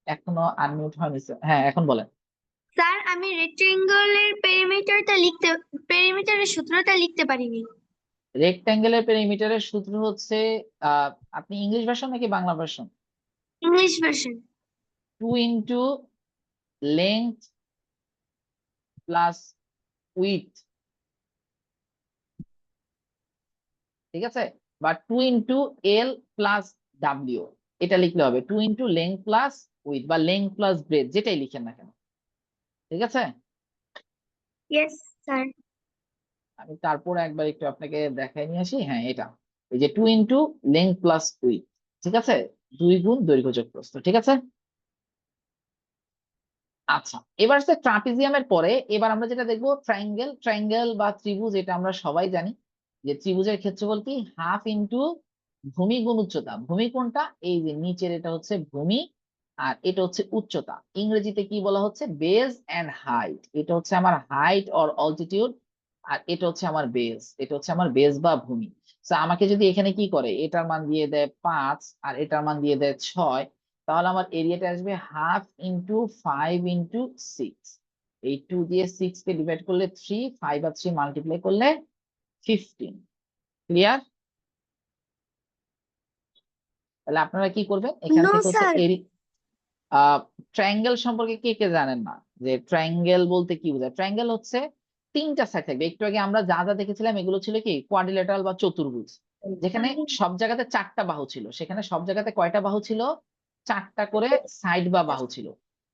এখনো আনমিউট হয়নি স্যার। হ্যাঁ এখন বলেন। স্যার আমি রেক্টেঙ্গলের পেরিমিটারের সূত্রটা লিখতে পারিনি। রেক্ট্যাঙ্গেলের পেরিমিটারের সূত্র হচ্ছে, আপনি ইংলিশ ভার্সন নাকি Bangla version? English version. 2 into length plus with, ঠিক আছে, বা 2 ইন্টু এল প্লাস ডাব্লিউ, এটা লিখলে হবে 2 ইন্টু লেংথ প্লাস উইথ বা লেংথ প্লাস ব্রেথ, যেটাই লিখেন না কেন, ঠিক আছে? Yes sir. আমি তারপর একবার একটু আপনাকে দেখাই নিয়ে আসি। হ্যাঁ এটা, এই যে 2 ইন্টু লেংথ প্লাস উইথ, ঠিক আছে, 2 গুণ দৈর্ঘ্য যোগ প্রস্থ, ঠিক আছে? আচ্ছা, এবার হচ্ছে ট্রাপিজিয়ামের পরে এবার আমরা যেটা দেখবো ট্রায়াঙ্গেল। ট্রায়াঙ্গেল বা ত্রিভুজ এটা আমরা সবাই জানি যে ত্রিভুজের ক্ষেত্রফল কি, হাফ ইন্টু ভূমি গুণ উচ্চতা। ভূমি কোনটা, এই যে নিচের এটা হচ্ছে ভূমি, আর এটা হচ্ছে উচ্চতা। ইংরেজিতে কি বলা হচ্ছে, বেজ এন্ড হাইট। এটা হচ্ছে আমার হাইট অর অল্টিটিউড, আর এটা হচ্ছে আমার বেজ, এটা হচ্ছে আমার বেজ বা ভূমি। তো আমাকে যদি এখানে কি করে, এটার মান দিয়ে দেয় 5 আর এটার মান দিয়ে দেয় 6, তাহলে আমার এরিয়াটা আসবে 1/2 ইন্টু 5 ইন্টু 6। এই 2 দিয়ে 6 কে ডিভাইড করলে 3, 5 আর 3 মাল্টিপ্লাই করলে 15। ক্লিয়ার? তাহলে আপনারা কি করবেন, এখান No, থেকে হচ্ছে sir. ট্রায়াঙ্গেল সম্পর্কে কে কে জানেন না, যে ট্রায়াঙ্গেল বলতে কি বোঝায়? ট্রায়াঙ্গেল হচ্ছে 3টা সাইড থাকবে। একটু আগে আমরা যা যা দেখেছিলাম এগুলো ছিল কি কোয়াড্রিল্যাটারাল বা চতুর্ভুজ, যেখানে সব জায়গাতে 4টা বাহু ছিল। সেখানে সব জায়গাতে কয়টা বাহু ছিল? 4টা করে সাইড বা বাহু ছিল।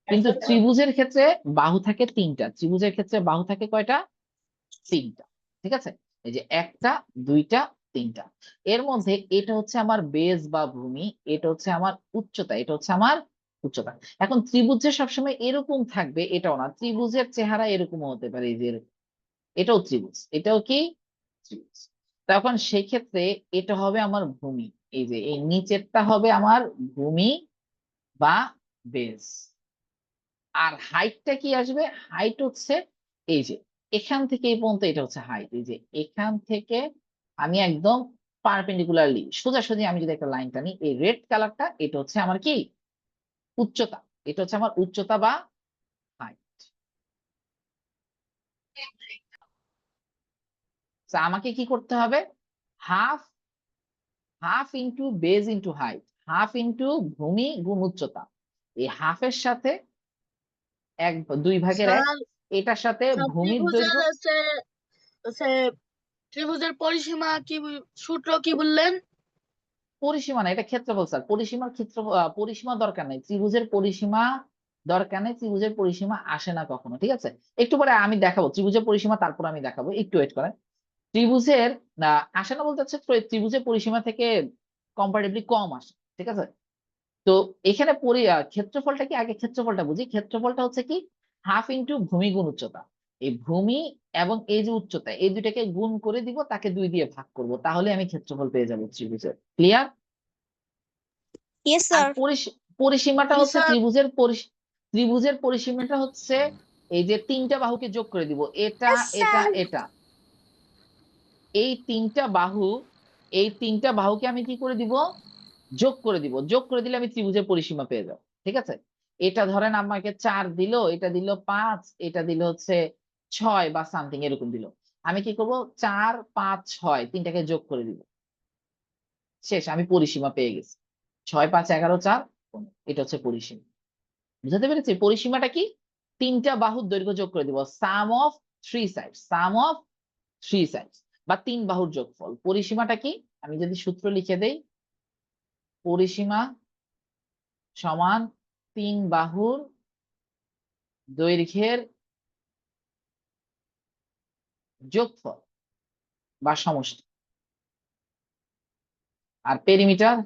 কিন্তু ত্রিভুজের ক্ষেত্রে বাহু থাকে 3টা। ত্রিভুজের ক্ষেত্রে বাহু থাকে কয়টা? 3টা। ঠিক আছে, এই যে 1টা 2টা 3টা। এর মধ্যে এটা হচ্ছে আমার বেস বা ভূমি, এটা হচ্ছে আমার উচ্চতা, এটা হচ্ছে আমার উচ্চতা। এখন ত্রিভুজ যে সবসময় এরকম থাকবে এটাও না, ত্রিভুজের চেহারা এরকমও হতে পারে, এই যে এরকম। এটাও ত্রিভুজ, এটাও কি ত্রিভুজ। তখন সেই ক্ষেত্রে এটা হবে আমার ভূমি, এই যে এই নিচেরটা হবে আমার ভূমি বা বেস। আর হাইটটা কি আসবে? হাইট হচ্ছে এই যে এখান থেকে এই পর্যন্ত, এটা হচ্ছে হাইট। এই যে এখান থেকে আমি একদম পারপেন্ডিকুলারলি সোজাসুজি আমি যদি একটা লাইন টানি, এই রেড কালারটা এটা হচ্ছে আমার কি উচ্চতা, এটা হচ্ছে আমার উচ্চতা বা হাইট। আমাকে কি করতে হবে? Half half into base into height, half into ভূমি গুণ উচ্চতা। এই হাফের সাথে 2/1, স্যার এটার সাথে সব ভূমির ত্রিভুজের দৈর্ঘ্য। হচ্ছে ত্রিভুজের পরিসীমা কি সূত্র কি বললেন? পরিসীমা না, এটা ক্ষেত্রফল স্যার। পরিসীমার পরিসীমা দরকার নেই, ত্রিভুজের পরিসীমা দরকার নেই। ত্রিভুজের পরিসীমা আসে না কখনো, ঠিক আছে? একটু পরে আমি দেখাবো ত্রিভুজের পরিসীমা, তারপর আমি দেখাবো, একটু ওয়েট করেন। ত্রিভুজের আসে না বলতে হচ্ছে ত্রিভুজের পরিসীমা থেকে কম্পারেটিভলি কম আসে, ঠিক আছে? তো এখানে ক্ষেত্রফলটা কি, আগে ক্ষেত্রফলটা বুঝি। ক্ষেত্রফলটা হচ্ছে কি হাফ ইন্টু ভূমি গুণ উচ্চতা। এই ভূমি এবং এই যে উচ্চতা, এই দুটাকে গুণ করে দিব, তাকে 2 দিয়ে ভাগ করব, তাহলে আমি ক্ষেত্রফল পেয়ে যাবো ত্রিভুজের। ক্লিয়ার? Yes, আর sir. পরিসীমাটা জি হচ্ছে স্যার। ত্রিভুজের পরিসীমাটা হচ্ছে এই যে 3টা বাহুকে যোগ করে দিব, এটা Yes, এটা sir. এটা, এই 3টা বাহুকে আমি কি করে দিব? যোগ করে দিব। যোগ করে দিলে আমি ত্রিভুজের পরিসীমা পেয়ে যাবো, ঠিক আছে? এটা ধরেন আমাকে 4 দিল, এটা দিল 5, এটা দিল হচ্ছে 6 বা সামথিং এরকম দিল। আমি কি করব? 4 5 6 তিনটাকে যোগ করে দিব, শেষ, আমি পরিসীমা পেয়ে গেছি। 6 5 11 4 15, এটা হচ্ছে পরিসীমা। বুঝতে পেরেছি? পরিসীমাটা কি? 3টা বাহুর দৈর্ঘ্য যোগ করে দিব, sum of 3 sides, sum of 3 sides, বা 3 বাহুর যোগফল। পরিসীমাটা কি? আমি যদি সূত্র লিখে দেই, পরিসীমা সমান 3 বাহুর দৈর্ঘ্যের যোগফল বা সমষ্টি। আর perimeter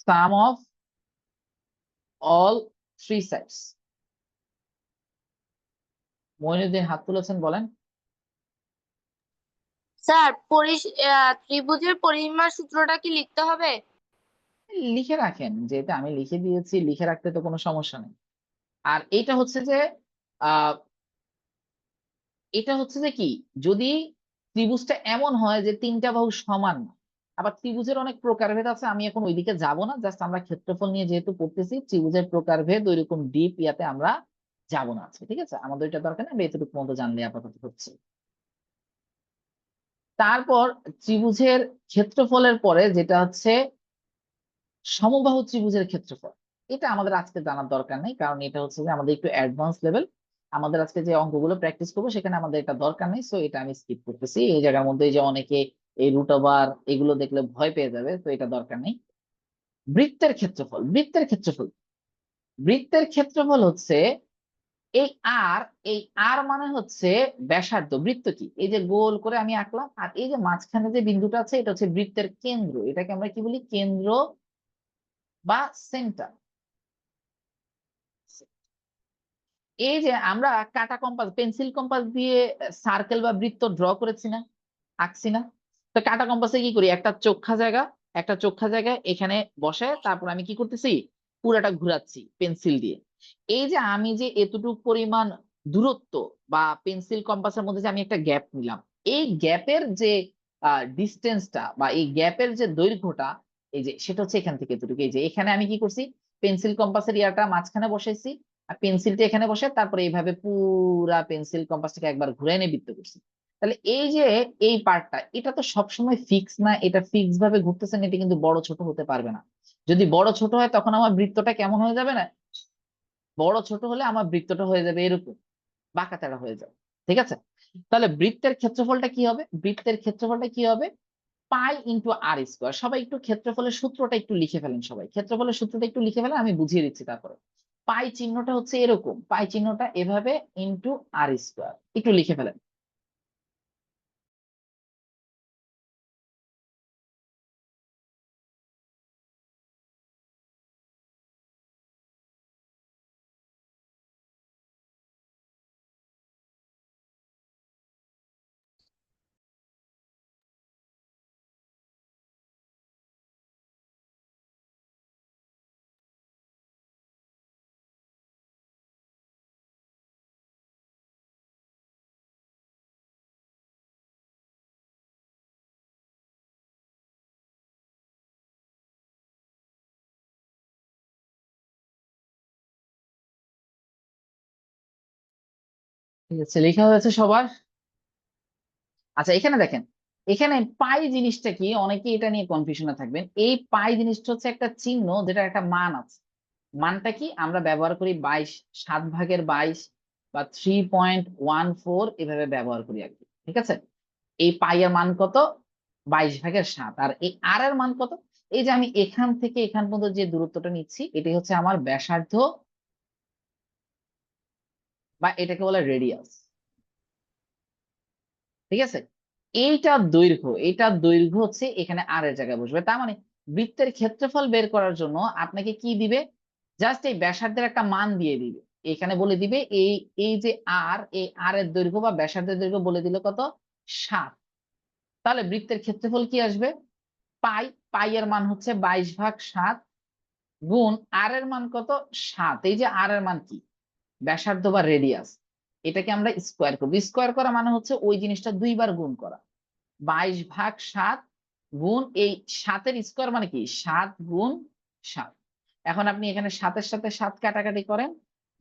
sum of all 3 sides. Moinuddin হাত তুলেছেন, বলেন। স্যার ত্রিভুজের পরিসীমার সূত্রটা কি লিখতে হবে? লিখে রাখেন, যেটা আমি লিখে দিয়েছি, লিখে রাখতে তো কোনো সমস্যা নেই। আর এটা হচ্ছে যে আহ এটা হচ্ছে যে কি, যদি ত্রিভুজটা এমন হয় যে 3টা বাহু সমান না। আবার ত্রিভুজের অনেক প্রকারভেদ আছে, আমি এখন ওইদিকে যাব না, জাস্ট আমরা ক্ষেত্রফল নিয়ে যেহেতু পড়তেছি, ত্রিভুজের প্রকারভেদ ওইরকম ডিপ ইয়াতে আমরা যাব না আজকে, ঠিক আছে? আমাদের এটা দরকার নেই, আমরা এতটুকু মতো জানলে আপাতত হচ্ছে। তারপর ত্রিভুজের ক্ষেত্রফলের পরে যেটা হচ্ছে সমবাহু ত্রিভুজের ক্ষেত্রফল। এটা আমাদের আজকে জানার দরকার নেই, কারণ এটা হচ্ছে যে আমাদের একটু অ্যাডভান্স লেভেল। আমাদের আজকে যে অঙ্কগুলো প্র্যাকটিস করবো সেখানে আমাদের এটা দরকার নেই, সো এটা আমি স্কিপ করতেছি। এই জায়গার মধ্যে যে অনেকে এই রুট ওভার এগুলো দেখলে ভয় পেয়ে যাবে, তো এটা দরকার নেই। বৃত্তের ক্ষেত্রফল হচ্ছে এই আর, এই আর মানে হচ্ছে ব্যাসার্ধ। বৃত্ত কি, এই যে গোল করে আমি আঁকলাম, আর এই যে মাঝখানে যে বিন্দুটা আছে এটা হচ্ছে বৃত্তের কেন্দ্র। এটাকে আমরা কি বলি? কেন্দ্র বা সেন্টার। এই যে আমরা কাটা কম্পাস, পেন্সিল কম্পাস দিয়ে সার্কেল বা বৃত্ত ড্র করেছি না, আঁকছি না? তো কাটা কম্পাসে কি করি, একটা চোখা জায়গা এখানে বসে, তারপর আমি কি করতেছি, পুরাটা ঘুরাচ্ছি পেন্সিল দিয়ে। এই যে আমি যে এতটুকু পরিমাণ দূরত্ব বা পেন্সিল কম্পাসের মধ্যে যে আমি একটা গ্যাপ নিলাম, এই গ্যাপের যে ডিস্টেন্সটা বা এই গ্যাপের যে দৈর্ঘ্যটা, এই যে সেটা হচ্ছে এখান থেকে এতটুকু। এই যে এখানে আমি কি করছি, পেন্সিল কম্পাসের ইয়াটা মাঝখানে বসাইছি, আর পেন্সিলটা এখানে বসে তারপরে এইভাবে পুরা পেন্সিল কম্পাসটাকে একবার ঘুরে এনে বৃত্ত করছি। তাহলে এই যে এই পার্টটা, এটা তো সবসময় ফিক্স না, এটা ফিক্স ভাবে ঘুরতেছে না, এটা কিন্তু বড় ছোট হতে পারবে না। যদি বড় ছোট হয় তখন আমার বৃত্তটা কেমন হয়ে যাবে না, বড় ছোট হলে আমার বৃত্তটা হয়ে যাবে এরকম বাঁকাতেড়া হয়ে যাবে। ঠিক আছে, তাহলে বৃত্তের ক্ষেত্রফলটা কি হবে, বৃত্তের ক্ষেত্রফলটা কি হবে, পাই ইন্টু আর স্কোয়ার। সবাই একটু ক্ষেত্রফলের সূত্রটা একটু লিখে ফেলেন, সবাই ক্ষেত্রফলের সূত্রটা একটু লিখে ফেলেন, আমি বুঝিয়ে দিচ্ছি তারপরে। পাই চিহ্নটা হচ্ছে এরকম, পাই চিহ্নটা এভাবে ইন্টু আর স্কোয়ার, একটু লিখে ফেলেন। ঠিক আছে, লেখা হয়েছে সবার? আচ্ছা এখানে দেখেন, এখানে পাই জিনিসটা কি, অনেকে এটা নিয়ে কনফিউশনে থাকবেন। এই পাই জিনিসটা হচ্ছে একটা চিহ্ন যেটা একটা মান আছে। মানটা কি, আমরা ব্যবহার করি 22, 7/22 বা 3.14 এভাবে ব্যবহার করি আর কি। ঠিক আছে, এই পাই এর মান কত, 22/7। আর এই আর এর মান কত, এই যে আমি এখান থেকে এখান পর্যন্ত যে দূরত্বটা নিচ্ছি, এটাই হচ্ছে আমার ব্যাসার্ধ বা এটাকে বলে রেডিয়াস। ঠিক আছে, এইটার দৈর্ঘ্য হচ্ছে এখানে আর এর জায়গায় বসবে। তার মানে বৃত্তের ক্ষেত্রফল বের করার জন্য আপনাকে কি দিবে, জাস্ট এই ব্যাসার্ধের একটা মান দিয়ে দিবে, এখানে বলে দিবে এই এই যে আর, এই আর এর দৈর্ঘ্য বা ব্যাসার্ধের দৈর্ঘ্য বলে দিল কত, 7। তাহলে বৃত্তের ক্ষেত্রফল কি আসবে, পাই, পাই এর মান হচ্ছে 22/7 গুণ আর এর মান কত, 7। এই যে আর এর মান কি, ব্যাসার্ধ বা রেডিয়াস, এটাকে আমরা স্কোয়ার করবো। স্কোয়ার করা মানে হচ্ছে ওই জিনিসটা দুইবার গুণ করা। 22/7 গুণ এই 7-এর স্কোয়ার মানে কি 7 গুণ 7। এখন আপনি এখানে 7-এর সাথে 7 কাটাকাটি করেন,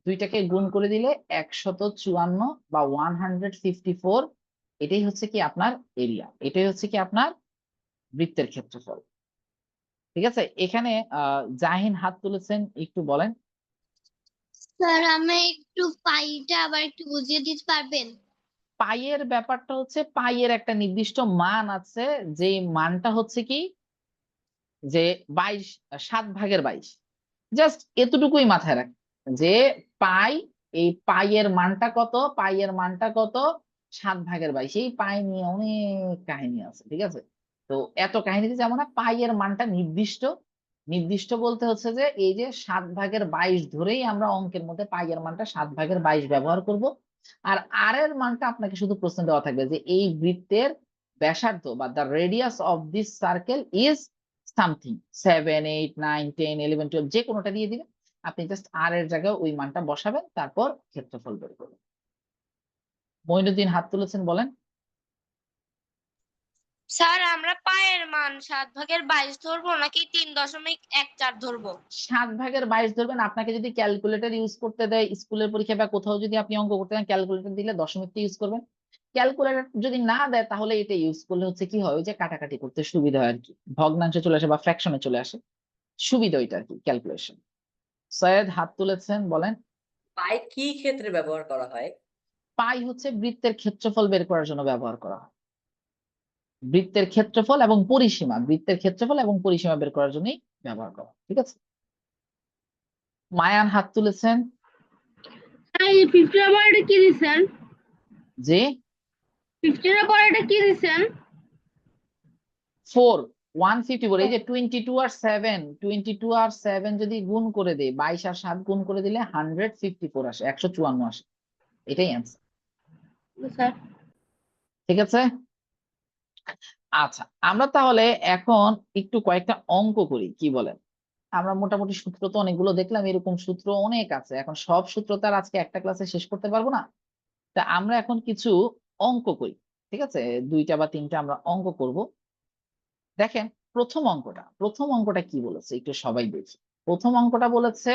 দুইটাকে গুণ করে দিলে 154 বা 154। এটাই হচ্ছে কি আপনার এরিয়া, এটাই হচ্ছে কি আপনার বৃত্তের ক্ষেত্রফল। ঠিক আছে, এখানে জাহিন হাত তুলেছেন, একটু বলেন। স্যার আমি একটু পাইটা আবার একটু বুঝিয়ে দিতে পারবেন? পাইয়ের ব্যাপারটা হচ্ছে, পাইয়ের একটা নির্দিষ্ট মান আছে, যে মানটা হচ্ছে কি যে 22, 7/22। জাস্ট এতটুকুই মাথায় রাখ যে পাই, এই পাই এর মানটা কত, পাই এর মানটা কত, 7/22। এই পাই নিয়ে অনেক কাহিনী আছে। ঠিক আছে, তো এত কাহিনীতে যাবো না, পাই এর মানটা নির্দিষ্ট। নির্দিষ্ট বলতে হচ্ছে যে এই যে 7/22 ধরেই আমরা অঙ্কের মধ্যে পাই এর মানটা 7/22 ব্যবহার করব। আর আর এর মানটা আপনাকে শুধু প্রশ্ন দেওয়া থাকবে যে এই বৃত্তের ব্যাসার্ধ বা the radius of this circle is something 7, 8, 9, 10, 11, 12, যে কোনোটা দিয়ে দিবেন। আপনি জাস্ট আর এর জায়গায় ওই মানটা বসাবেন, তারপর ক্ষেত্রফল বের করবেন। মঈনুদ্দিন হাত তুলেছেন, বলেন। স্যার আমরা পায়ের মান 7/22 ধরবো নাকি 3.14 ধরবো? 7/22 ধরবেন। আপনাকে যদি ক্যালকুলেটর ইউজ করতে দেয় স্কুলের পরীক্ষা বা কোথাও যদি আপনি অঙ্ক করতে দেন, ক্যালকুলেটর দিলে দশমিকটা ইউজ করবেন। ক্যালকুলেটর যদি না দেয় তাহলে এটা ইউজ করলে হচ্ছে কি হয়, ওই যে কাটাকাটি করতে সুবিধা হয় আর কি, ভগ্নাংশে চলে আসে বা ফ্র্যাকশনে চলে আসে, সুবিধা ওইটা আর কি ক্যালকুলেশন। সৈয়দ হাত তুলেছেন, বলেন। পাই কি ক্ষেত্রে ব্যবহার করা হয়? পাই হচ্ছে বৃত্তের ক্ষেত্রফল বের করার জন্য ব্যবহার করা হয়। বৃত্তের ক্ষেত্রফল এবং পরিসীমা, বৃত্তের ক্ষেত্রফল এবং পরিসীমা বের করার জন্যই ব্যবহার করা। ঠিক আছে, মায়ান হাত তুলেছেন, এই 15 এর পরে কি দিছেন? যে 15 এর পরে এটা কি দিছেন? 4, 154। এই যে 22 আর 7 যদি গুণ করে দেয়, 22 আর 7 গুণ করে দিলে 154 আসে, 154 আসে। এটাই অ্যান্সার। স্যার ঠিক আছে, আচ্ছা আমরা তাহলে এখন একটু কয়েকটা অঙ্ক করি, কি বলেন? আমরা মোটামুটি সূত্র তো অনেকগুলো দেখলাম, এরকম সূত্র অনেক আছে। এখন সব সূত্র তো আর আজকে একটা ক্লাসে শেষ করতে পারবো না। তা আমরা এখন কিছু অঙ্ক করি, ঠিক আছে? 2টা বা 3টা আমরা অঙ্ক করব। দেখেন প্রথম অঙ্কটা কি বলেছে একটু সবাই দেখি। প্রথম অঙ্কটা বলেছে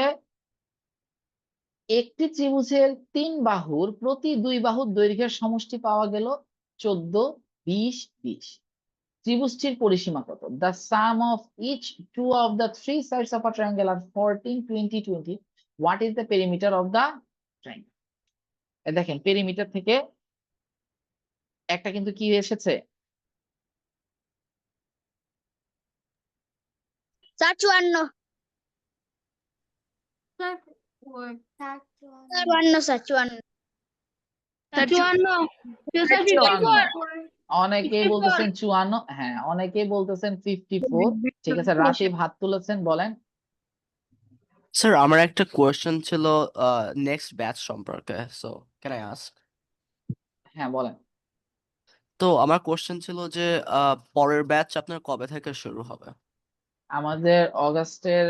একটি ত্রিভুজের 3 বাহুর প্রতি 2 বাহুর দৈর্ঘ্যের সমষ্টি পাওয়া গেল 14, 20, 20। ত্রিভুজটির পরিসীমা কত? The sum of each two of the three sides of a triangle are 14, 20, 20. What is the perimeter of the triangle? দেখেন পেরিমিটার থেকে একটা কিন্তু কি এসেছে, স্যার 54 স্যার 54 স্যার 54 অনেকেই বলতেছেন 54, হ্যাঁ অনেকেই বলতেছেন 54। ঠিক আছে, রাশিদ হাত তুলেছেন, বলেন। স্যার আমার একটা কোয়েশ্চেন ছিল নেক্সট ব্যাচ সম্পর্কে, সো ক্যান আই আস্ক? হ্যাঁ বলেন। তো আমার কোয়েশ্চেন ছিল যে পরের ব্যাচ আপনার কবে থেকে শুরু হবে? আমাদের অগাস্টের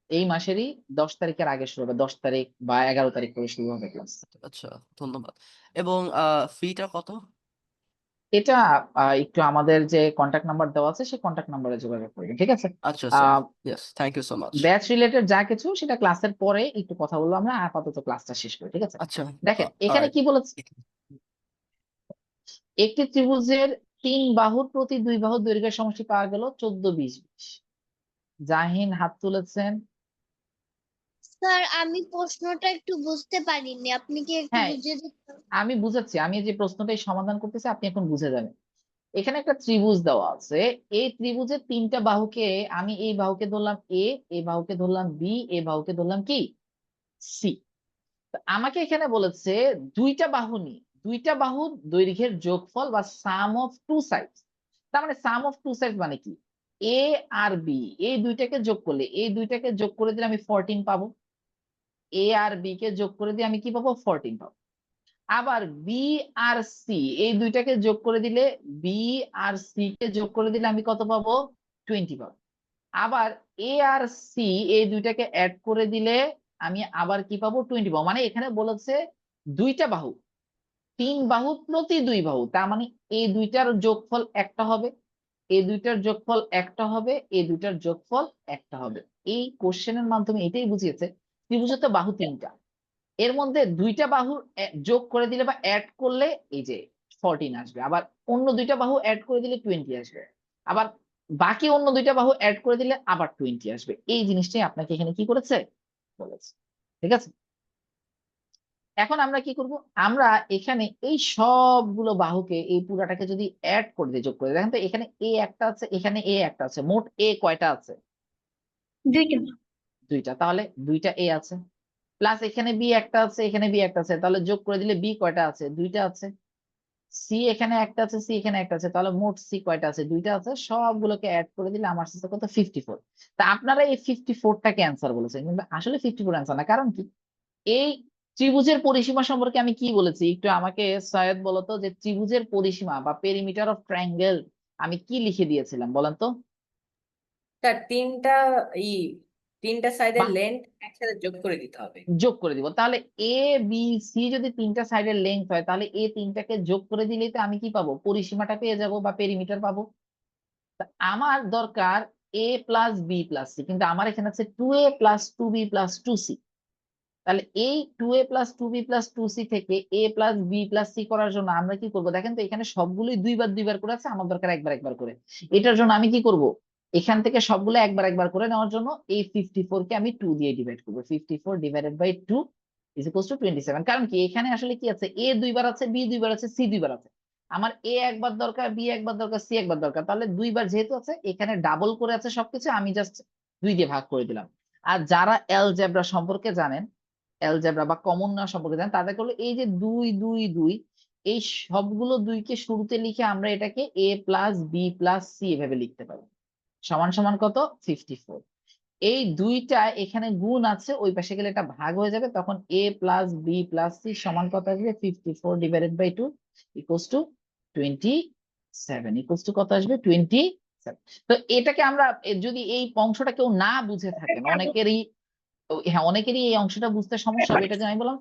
এই মাসেরই 10 তারিখের আগে শুরু হবে, 10 তারিখ বা 11 তারিখ করে শুরু হবে ক্লাস। আচ্ছা, ধন্যবাদ। এবং ফিটা কত? এটা একটু আমাদের যে কন্টাক্ট নাম্বার দেওয়া আছে সেই কন্টাক্ট নাম্বারে যোগাযোগ করবেন, ঠিক আছে? আচ্ছা sir, yes, thank you so much. Batch related যা কিছু সেটা ক্লাসের পরে একটু কথা বলবো, আমরা আপাতত ক্লাসটা শেষ করি, ঠিক আছে? আচ্ছা, দেখেন এখানে alright. কি বলেছে, একটি ত্রিভুজের 3 বাহুর প্রতি 2 বাহুর দৈর্ঘ্যের সমষ্টি পাওয়া গেল 14, 20, 20। জাহিন হাত তুলেছেন। স্যার আমি প্রশ্নটা একটু বুঝতে পারিনি, আপনি কি একটু হ্যাঁ বুঝিয়ে দিতে? আমি বুঝাচ্ছি, আমি যে প্রশ্নটাই সমাধান করতেছি আপনি এখন বুঝে যাবেন। এখানে একটা ত্রিভুজ দেওয়া আছে, এই ত্রিভুজের 3টা বাহুকে আমি এই বাহুকে ধরলাম এ, এই বাহুকে ধরলাম বি, এই বাহুকে ধরলাম কি সি। আমাকে এখানে বলেছে 2টা বাহু নিয়ে 2টা বাহুর দৈর্ঘ্যের যোগফল বা সাম অফ টু সাইডস। তার মানে সাম অফ টু সাইডস মানে কি, এ আর বি এই দুইটাকে যোগ করলে, এই দুইটাকে যোগ করে দিলে আমি 14 পাবো। এ আর বি কে যোগ করে দিয়ে আমি কি পাবো, 14 পাবো। আবার বি আর সি এই দুইটাকে যোগ করে দিলে, বি আর সি কে যোগ করে দিলে আমি কত পাবো, 20 পাবো। আবার এ আর সি এই দুইটাকে অ্যাড করে দিলে আমি আবার কি পাবো, 20 পাবো। মানে এখানে বলেছে 2টা বাহু, 3 বাহু প্রতি 2 বাহু, তার মানে এই দুইটার যোগফল একটা হবে, এই দুইটার যোগফল একটা হবে, এই দুইটার যোগফল একটা হবে। এই কোশ্চেনের মাধ্যমে এটাই বুঝিয়েছে ত্রিভুজের তো বাহু 3টা, এর মধ্যে 2টা বাহু যোগ করে দিলে বা অ্যাড করলে এই যে 14 আসবে, আবার অন্য 2টা বাহু অ্যাড করে দিলে 20 আসবে, আবার বাকি অন্য 2টা বাহু অ্যাড করে দিলে আবার 20 আসবে। এই জিনিসটাই আপনাকে এখানে কি করেছে, বলেছে, ঠিক আছে? এখন আমরা কি করব, আমরা এখানে এই সবগুলো বাহুকে এই পুরাটাকে যদি অ্যাড করে দিই, যোগ করে দিই, দেখেন তো এখানে এ একটা আছে, এখানে এ একটা আছে, মোট এ কয়টা আছে, 2টা। তাহলে 2টা এ আছে, প্লাস এখানে বি একটা আছে, এখানে বি একটা আছে, তাহলে যোগ করে দিলে বি কয়টা আছে, 2টা আছে। সি এখানে একটা আছে, সি এখানে একটা আছে, তাহলে মোট সি কয়টা আছে, 2টা আছে। সবগুলোকে অ্যাড করে দিলে আমার সাথে কত, 54। তা আপনারা এই 54টাকে অ্যান্সার বলেছেন, কিন্তু আসলে 54 অ্যান্সার না। কারণ কি, এই ত্রিভুজের পরিসীমা সম্পর্কে আমি কি বলেছি একটু আমাকে সৈয়দ বলতো, যে ত্রিভুজের পরিসীমা বা পেরিমিটার অফ ট্রায়াঙ্গেল আমি কি লিখে দিয়েছিলাম বলেন তো? স্যার ই তিনটা সাইডের বাহ, লেন্থ একসাথে যোগ করে দিতে হবে। যোগ করে দিব। তাহলে এ বি সি যদি 3টা সাইডের লেন্থ হয়, তাহলে এই 3টাকে যোগ করে দিলেই তো আমি কি পাবো, পরিসীমাটা পেয়ে যাব বা পেরিমিটার পাবো। তা আমার দরকার এ প্লাস বি প্লাস সি, কিন্তু আমার এখানে আছে 2a plus 2b plus 2c। তাহলে এই 2a plus 2b plus 2c থেকে a plus b plus c করার জন্য আমরা কি করব, দেখেন তো এখানে সবগুলোই 2বার করে আছে, আমার দরকার একবার একবার করে। এটার জন্য আমি কি করব, এখান থেকে সবগুলো একবার একবার করে নেওয়ার জন্য এই 54 কে আমি 2 দিয়ে ডিভাইড করবো। 54 divided by 2 is equals to 27। কারণ কি, এখানে আসলে কি আছে, a 2বার আছে, b 2বার আছে, c 2বার আছে। আমার a একবার দরকার, b একবার দরকার, c একবার দরকার, তাহলে 2বার যেহেতু আছে এখানে ডাবল করে আছে সবকিছু, আমি জাস্ট 2 দিয়ে ভাগ করে দিলাম। আর যারা অ্যালজেব্রা সম্পর্কে জানেন, অ্যালজেব্রা বা কমন নেওয়া সম্পর্কে জানেন, তাদের করলে এই যে 2 2 2 এই সবগুলো 2কে শুরুতে লিখে আমরা এটাকে a plus B plus C এভাবে লিখতে পারি, সমান সমান কত, 54। এই 2টা এখানে গুণ আছে, ওই পাশে গেলে এটা ভাগ হয়ে যাবে, তখন a plus B plus C সমান কত আসবে, 54 divided by 2 equals to 27, equals to কত আসবে, 27। তো এটাকে আমরা যদি এই অংশটা কেউ না বুঝে থাকেন, অনেকেরই এই অংশটা বুঝতে সমস্যা হবে। এটা যে আমি বললাম,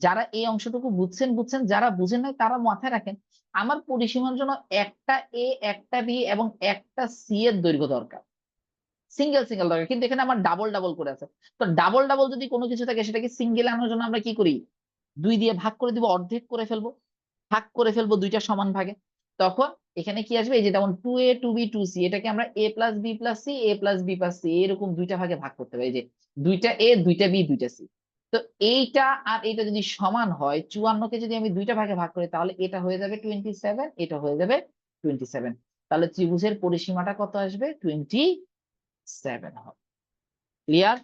যারা এই অংশটুকু বুঝছেন, যারা বুঝেন নাই তারা মাথায় রাখেন, আমার পরিসীমার জন্য একটা এ, একটা বি এবং একটা সি এর দৈর্ঘ্য দরকার, সিঙ্গেল দরকার, কিন্তু এখানে আমার ডাবল করে আছে। তো ডাবল যদি কোনো কিছু থাকে, সেটাকে সিঙ্গেল আনার জন্য আমরা কি করি, 2 দিয়ে ভাগ করে দিব, অর্ধেক করে ফেলবো, ভাগ করে ফেলবো 2টা সমান ভাগে। তখন এখানে কি আসবে, এই যে যেমন 2a 2b 2c, এটাকে আমরা a plus B plus C, a plus B plus C, এরকম 2টা ভাগে ভাগ করতে হবে। এই যে 2টা a 2টা b 2টা c। তো এইটা আর এইটা যদি সমান হয়, 54কে যদি আমি 2টা ভাগে ভাগ করি, তাহলে এটা হয়ে যাবে 27, এটা হয়ে যাবে 27। তাহলে ত্রিভুজের পরিসীমাটা কত আসবে, 27 হবে। ক্লিয়ার?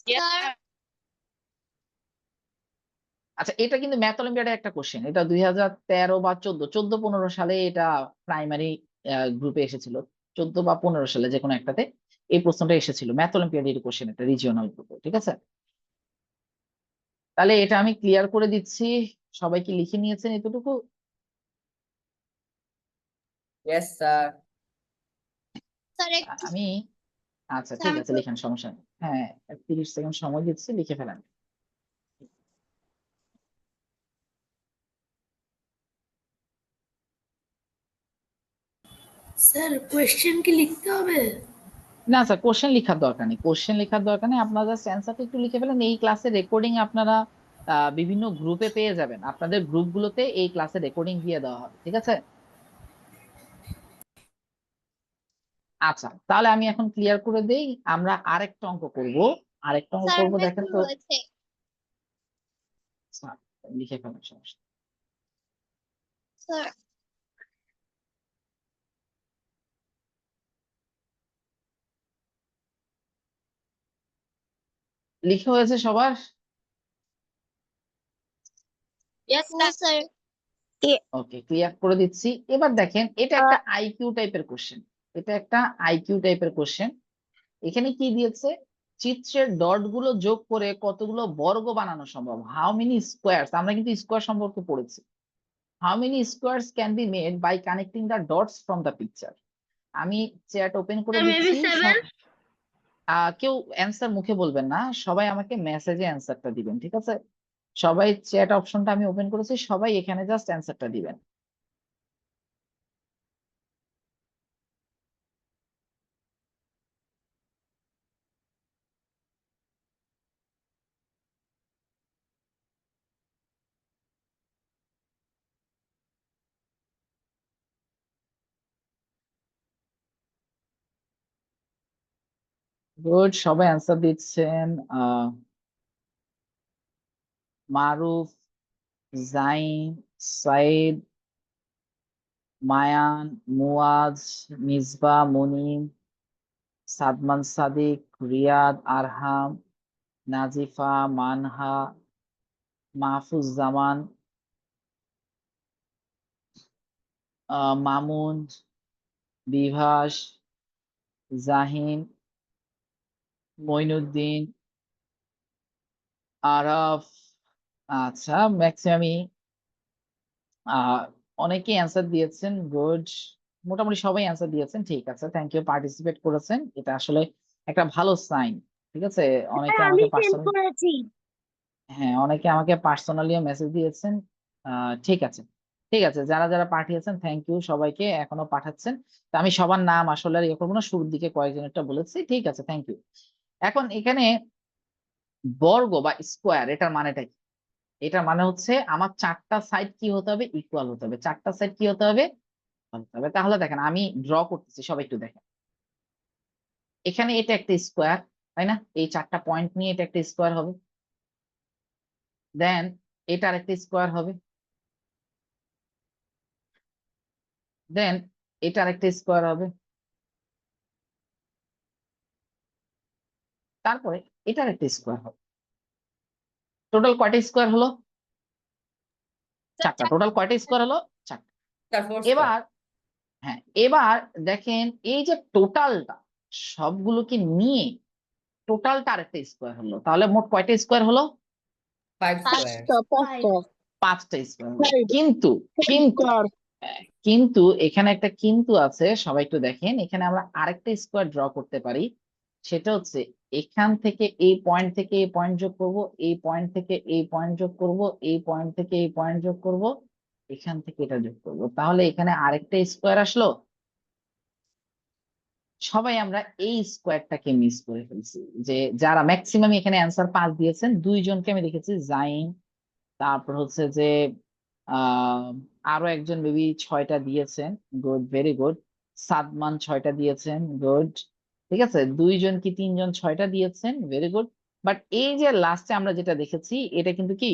স্যার আচ্ছা, এটা কিন্তু ম্যাথ অলিম্পিয়াডের একটা কোশ্চেন, এটা 2013 বা 14 সালে এটা প্রাইমারি গ্রুপে এসেছিল, 14 বা 15 সালে যে কোনো একটাতে এই প্রশ্নটা এসেছিল, ম্যাথ অলিম্পিয়াডের কোশ্চেন, এটা রিজিওনাল গ্রুপে। ঠিক আছে, তাহলে এটা আমি ক্লিয়ার করে দিচ্ছি। সবাই কি লিখে নিয়েছেন এতটুকু? Yes sir. স্যার একটু আমি আচ্ছা, স্যার ঠিক আমি আছে, লিখেন, সমস্যা নেই। হ্যাঁ, 30 সেকেন্ড সময় দিচ্ছি, লিখে ফেলেন। স্যার কোয়েশ্চেন কি লিখতে হবে? না স্যার, কোশ্চেন লেখার দরকার নেই, আপনারা জাস্ট অ্যান্সারটা একটু লিখে ফেলেন। এই ক্লাসের রেকর্ডিং আপনারা বিভিন্ন গ্রুপে পেয়ে যাবেন, আপনাদের গ্রুপগুলোতে এই ক্লাসের রেকর্ডিং দিয়ে দেওয়া হবে। ঠিক আছে, আচ্ছা, তাহলে আমি এখন ক্লিয়ার করে দেই। আমরা আরেকটা অঙ্ক করব, স্যার দেখেন একটু তো। হয়েছে। আচ্ছা, লিখে ফেলেন, সমস্যা নেই। স্যার লিখে হয়েছে সবার? Yes, ও sir. স্যার ওকে, ক্লিয়ার করে দিচ্ছি। এবার দেখেন, এটা একটা আইকিউ টাইপের কোশ্চেন, এখানে কি দিয়েছে, চিত্রের ডট গুলো যোগ করে কতগুলো বর্গ বানানো সম্ভব, হাউ মেনি স্কোয়ারস, আমরা কিন্তু স্কোয়ার সম্পর্কে পড়েছি, how many squares can be made by connecting the dots from the picture. আমি চ্যাট ওপেন করে maybe দিচ্ছি, 7 কেউ অ্যান্সার মুখে বলবেন না, সবাই আমাকে মেসেজে অ্যান্সারটা দিবেন। ঠিক আছে, সবাই, চ্যাট অপশনটা আমি ওপেন করেছি, সবাই এখানে জাস্ট অ্যান্সারটা দিবেন। গুড, সবাই অ্যান্সার দিচ্ছেন। মারুফ, জাইন, সাইদ, মায়ান, মুয়াজ, মিসবা, মুনিম, সাদমান, সাদিক, রিয়াদ, আরহাম, নাজিফা, মানহা, মাহফুজ জামান, মামুন, বিভাস, জাহিন, মইনুদ্দিন, আরাফ। আচ্ছা, ম্যাক্সিমামই অনেকে অ্যান্সার দিয়েছেন। গুড, মোটামুটি সবাই অ্যান্সার দিয়েছেন। ঠিক আছে, থ্যাংক ইউ, পার্টিসিপেট করেছেন, এটা আসলে একটা ভালো সাইন। ঠিক আছে, অনেকে আমাকে পার্সোনালি, করেছি। হ্যাঁ, অনেকে আমাকে পার্সোনালিও মেসেজ দিয়েছেন। ঠিক আছে, ঠিক আছে, যারা যারা পাঠিয়েছেন থ্যাংক ইউ সবাইকে, এখনো পাঠাচ্ছেন। তো আমি সবার নাম আসলে আর ইয়ে করবো না, শুরুর দিকে কয়েকজনেরটা বলেছি। ঠিক আছে, থ্যাংক ইউ। এখন এখানে বর্গ বা স্কোয়ার, এটার মানেটা কি? এটার মানে হচ্ছে আমার 4টা সাইড কি হতে হবে, ইকুয়াল হতে হবে, 4টা সাইড কি হতে হবে, হতে হবে। তাহলে দেখেন, আমি ড্র করতেছি, সবাই একটু দেখেন। এখানে এটা একটা স্কোয়ার, তাই না? এই 4টা পয়েন্ট নিয়ে এটা একটা স্কোয়ার হবে, দেন এটা আরেকটা স্কোয়ার হবে, দেন এটা আরেকটা স্কোয়ার হবে, তারপরে এটা আরেকটা স্কোয়ার হবে। টোটাল কয়টা স্কোয়ার হলো? 4টা। টোটাল কয়টা স্কোয়ার হলো? 4টা। Sir 4 square. এবার, হ্যাঁ, এবার দেখেন, এই যে টোটালটা সবগুলোকে নিয়ে টোটালটা আরেকটা স্কোয়ার হলো, তাহলে মোট কয়টা স্কোয়ার হলো? 5 স্কয়ার। 5 তো 5টা স্কোয়ার কিন্তু কিন্তু কিন্তু এখানে একটা কিন্তু আছে, সবাই একটু দেখেন, এখানে আমরা আরেকটা স্কোয়ার ড্র করতে পারি। সেটা হচ্ছে এখান থেকে এই পয়েন্ট থেকে এই পয়েন্ট যোগ করব, এই পয়েন্ট থেকে এই পয়েন্ট যোগ করব, এই পয়েন্ট থেকে এই পয়েন্ট যোগ করব, এখান থেকে এটা যোগ করব, তাহলে এখানে আরেকটা স্কোয়ার আসলো। সবাই আমরা এই স্কোয়ারটাকে মিস করে ফেলছি। যে যারা ম্যাক্সিমাম এখানে অ্যান্সার 5 দিয়েছেন, 2জনকে আমি দেখেছি, জাইন, তারপর হচ্ছে যে আহ আরো একজন মেবি 6টা দিয়েছেন, গুড, ভেরি গুড। সাদমান 6টা দিয়েছেন, গুড। ঠিক আছে, 2জন কি 3জন 6টা দিয়েছেন, ভেরি গুড। বাট এই যে লাস্টে আমরা যেটা দেখেছি, এটা কিন্তু কি,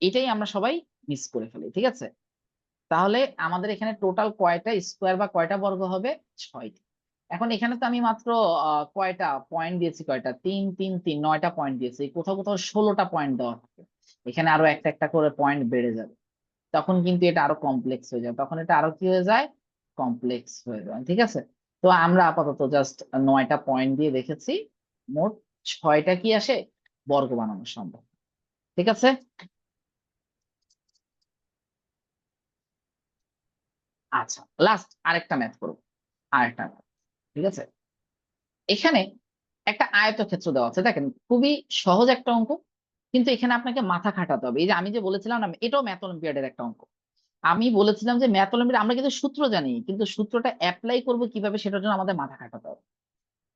এটাই আমরা সবাই মিস করে ফেলি। ঠিক আছে, তাহলে আমাদের এখানে টোটাল কয়টা স্কোয়ার বা কয়টা বর্গ হবে? 6টি। এখন এখানে তো আমি মাত্র কয়টা পয়েন্ট দিয়েছি, কয়টা, 3 3 3, 9টা পয়েন্ট দিয়েছি। কোথাও কোথাও 16টা পয়েন্ট দেওয়া থাকে, এখানে আরো একটা একটা করে পয়েন্ট বেড়ে যাবে, তখন কিন্তু এটা আরো কমপ্লেক্স হয়ে যায়, তখন এটা আরো কি হয়ে যায়, কমপ্লেক্স হয়ে যায়। ঠিক আছে, তো আমরা আপাতত জাস্ট 9টা পয়েন্ট দিয়ে দেখেছি, মোট 6টা কি আসে, বর্গ বানানো সম্ভব। ঠিক আছে, আচ্ছা, লাস্ট আরেকটা ম্যাথ করবো, আরেকটা math, ঠিক আছে। এখানে একটা আয়তক্ষেত্র দেওয়া আছে, দেখেন খুবই সহজ একটা অঙ্ক, কিন্তু এখানে আপনাকে মাথা খাটাতে হবে। এই যে আমি যে বলেছিলাম না, এটাও ম্যাথ অলিম্পিয়াডের একটা অঙ্ক। আমি বলেছিলাম যে ম্যাথ অলিম্পিয়াড আমরা কিন্তু সূত্র জানি, কিন্তু সূত্রটা অ্যাপ্লাই করব কিভাবে সেটার জন্য আমাদের মাথা খাটাতে হবে।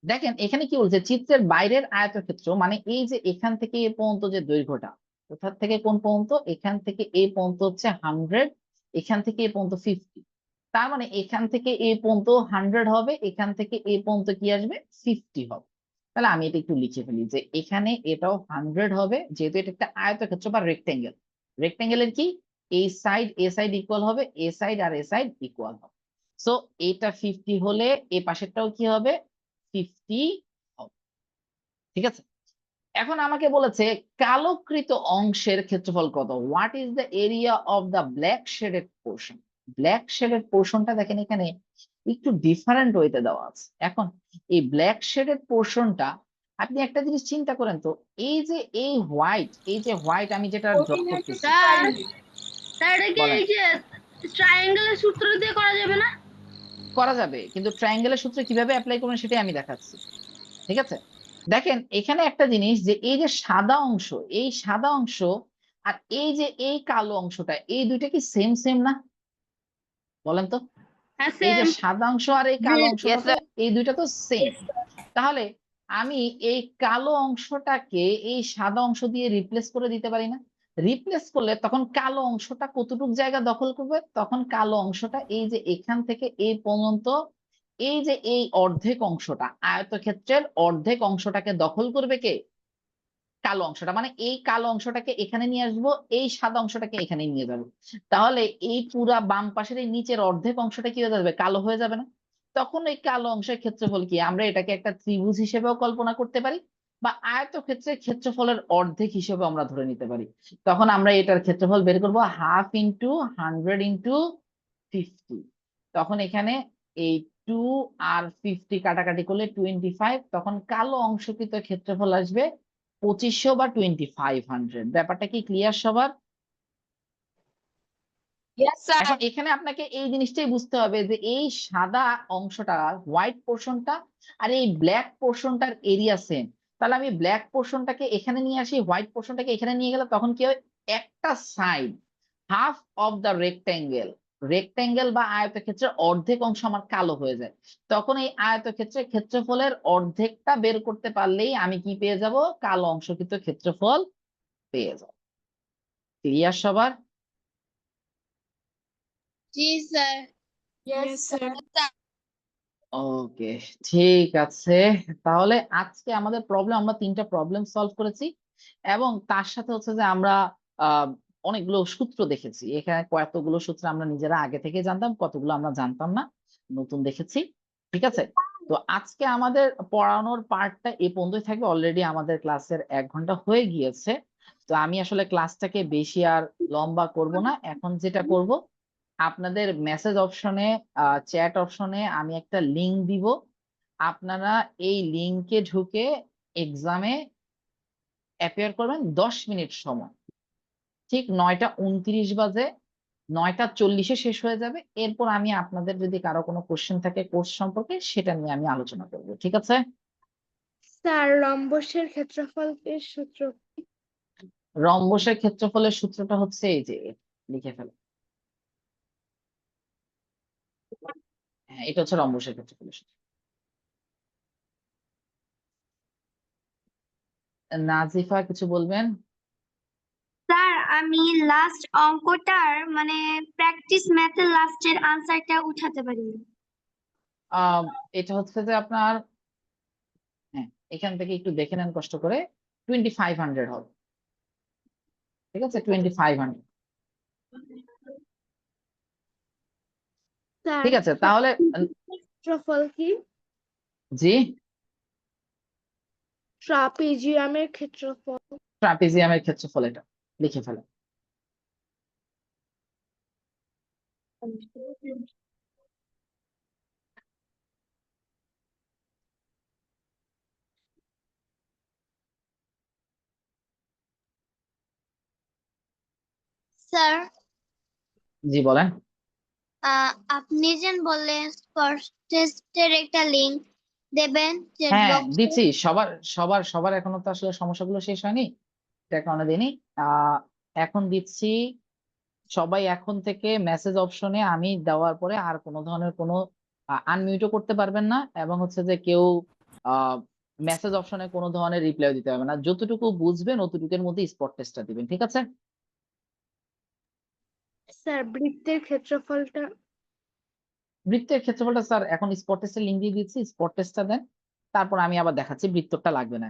দেখেন এখানে কি বলছে, চিত্রের বাইরের আয়তক্ষেত্র, মানে এই যে এখান থেকে এ পর্যন্ত যে দৈর্ঘ্যটা, কোথা থেকে কোন পর্যন্ত, এখান থেকে এ পর্যন্ত হচ্ছে 100, এখান থেকে এ পর্যন্ত 50, তার মানে এখান থেকে এ পর্যন্ত 100 হবে, এখান থেকে এ পর্যন্ত কি আসবে, 50 হবে। তাহলে আমি এটা একটু লিখে ফেলি যে এখানে এটাও 100 হবে, যেহেতু এটা একটা আয়তক্ষেত্র বা রেক্টেঙ্গেল। রেক্টেঙ্গেলের কি, এই সাইড এ সাইড ইকুয়াল হবে, এ সাইড আর এ সাইড ইকুয়াল হবে। সো এটা 50 হলে এ পাশেরটাও কি হবে, 50 হবে। ঠিক আছে, এখন আমাকে বলেছে কালোকৃত অংশের ক্ষেত্রফল কত, what is the area of the black shaded portion. Black shaded পোর্শনটা দেখেন এখানে একটু ডিফারেন্ট ওয়েতে দেওয়া আছে। এখন এই ব্ল্যাক শেডেড পোর্শনটা, আপনি একটা জিনিস চিন্তা করেন তো, এই যে এই হোয়াইট, এই যে হোয়াইট আমি যেটা ড্র করতেছি, স্যার স্যার এটা কি বলেন। এই যে ট্রায়াঙ্গেলের সূত্র দিয়ে করা যাবে না? করা যাবে, কিন্তু ট্রায়াঙ্গেলের সূত্রে কিভাবে অ্যাপ্লাই করবেন সেটাই আমি দেখাচ্ছি। ঠিক আছে, দেখেন এখানে একটা জিনিস, যে এই যে সাদা অংশ, এই সাদা অংশ আর এই যে এই কালো অংশটা, এই দুইটা কি সেম সেম না, বলেন তো? হ্যাঁ এই যে সেম। সাদা অংশ আর এই কালো অংশটা তো, এই দুইটা তো সেম। তাহলে আমি এই কালো অংশটাকে এই সাদা অংশ দিয়ে রিপ্লেস করে দিতে পারি না? রিপ্লেস করলে তখন কালো অংশটা কতটুকু জায়গা দখল করবে, তখন কালো অংশটা এই যে এখান থেকে এই পর্যন্ত, এই যে এই অর্ধেক অংশটা, আয়তক্ষেত্রের অর্ধেক অংশটাকে দখল করবে কে, কালো অংশটা। মানে এই কালো অংশটাকে এখানে নিয়ে আসবো, এই সাদা অংশটাকে এখানে নিয়ে যাবো, তাহলে এই পুরা বাম পাশের এই নিচের অর্ধেক অংশটা কি হয়ে যাবে, কালো হয়ে যাবে না? তখন এই কালো অংশের ক্ষেত্রফল কি, আমরা এটাকে একটা ত্রিভুজ হিসেবেও কল্পনা করতে পারি, বা আয়তক্ষেত্রের ক্ষেত্রফলের অর্ধেক হিসেবে আমরা ধরে নিতে পারি। তখন আমরা এটার ক্ষেত্রফল বের করবো 1/2 × 100 × 50। তখন এখানে এই 2 আর 50 কাটাকাটি করলে 25, তখন কালো অংশকৃত ক্ষেত্রফল আসবে 2500 বা 2500। ব্যাপারটা কি ক্লিয়ার সবার? Yes sir. এখন এখানে আপনাকে এই জিনিসটাই বুঝতে হবে যে এই সাদা অংশটা, হোয়াইট পোর্শনটা আর এই ব্ল্যাক পোর্শনটার এরিয়া সেম। তাহলে আমি ব্ল্যাক পোর্শনটাকে এখানে নিয়ে আসি, হোয়াইট পোর্শনটাকে এখানে নিয়ে গেলে তখন কি হয়, একটা side, half of the rectangle, rectangle বা আয়তক্ষেত্রের অর্ধেক অংশ আমার কালো হয়ে যায়। তখন এই আয়তক্ষেত্রের ক্ষেত্রফলের অর্ধেকটা বের করতে পারলেই আমি কি পেয়ে যাব, কালো অংশকৃত ক্ষেত্রফল পেয়ে যাব। ক্লিয়ার সবার? জি স্যার। Yes sir. ওকে, ঠিক আছে। তাহলে আজকে আমাদের প্রবলেম, আমরা 3টা প্রবলেম সলভ করেছি, এবং তার সাথে হচ্ছে যে আমরা আহ অনেকগুলো সূত্র দেখেছি। এখানে কতগুলো সূত্র আমরা নিজেরা আগে থেকে জানতাম, কতগুলো আমরা জানতাম না, নতুন দেখেছি। ঠিক আছে, তো আজকে আমাদের পড়ানোর পার্টটা এই পর্যন্তই থাকবে। অলরেডি আমাদের ক্লাসের 1 ঘন্টা হয়ে গিয়েছে, তো আমি আসলে ক্লাসটাকে বেশি আর লম্বা করব না। এখন যেটা করব, আপনাদের মেসেজ অপশনে, চ্যাট অপশনে আমি একটা লিংক দিব, আপনারা এই লিংকে ঢুকে এক্সামে অ্যাপিয়ার করবেন 10 মিনিট সময়। ঠিক 9:29 বাজে, 9:40 শেষ হয়ে যাবে। এরপর আমি আপনাদের যদি কারো কোনো কোশ্চেন থাকে কোর্স সম্পর্কে সেটা নিয়ে আমি আলোচনা করব, ঠিক আছে? স্যার রম্বসের ক্ষেত্রফলের সূত্র রম্বসের ক্ষেত্রফলের সূত্রটা হচ্ছে এই যে, লিখে ফেলো। হ্যাঁ, এটা হচ্ছে রম্বসের ক্ষেত্রফলের সূত্র। নাজিফা কিছু বলবেন? স্যার আমি লাস্ট অঙ্কটার মানে প্র্যাকটিস ম্যাথের লাস্টের আনসারটা উঠাতে পারি এটা হচ্ছে যে আপনার, হ্যাঁ, এখান থেকে একটু দেখে নেন কষ্ট করে, 2500 হবে, ঠিক আছে? 2500, স্যার ঠিক আছে? তাহলে ক্ষেত্রফল কি? জি, ট্রাপিজিয়ামের ক্ষেত্রফল। ট্রাপিজিয়ামের ক্ষেত্রফল এটা লিখে ফেলেন। স্যার জি বলেন। আপনি যেন বললেন স্পট টেস্টের একটা লিংক দেবেন চ্যাট হ্যাঁ, বক্সে। দিচ্ছি। সবার সবার সবার এখনো তো আসলে সমস্যাগুলো শেষ হয়নি, এটা কারণে দিইনি। এখন দিচ্ছি। সবাই এখন থেকে মেসেজ অপশনে আমি দেওয়ার পরে আর কোনো ধরনের কোনো আনমিউটও করতে পারবেন না, এবং হচ্ছে যে কেউ মেসেজ অপশনে কোনো ধরনের রিপ্লাই দিতে হবে না। যতটুকু বুঝবেন অতটুকুর মধ্যে স্পট টেস্টটা দিবেন, ঠিক আছে? স্যার বৃত্তের ক্ষেত্রফলটা বৃত্তের ক্ষেত্রফলটা স্যার এখন স্পট টেস্টের লিঙ্ক দিয়ে দিচ্ছি, স্পট টেস্টটা দেন, তারপর আমি আবার দেখাচ্ছি। বৃত্তটা লাগবে না।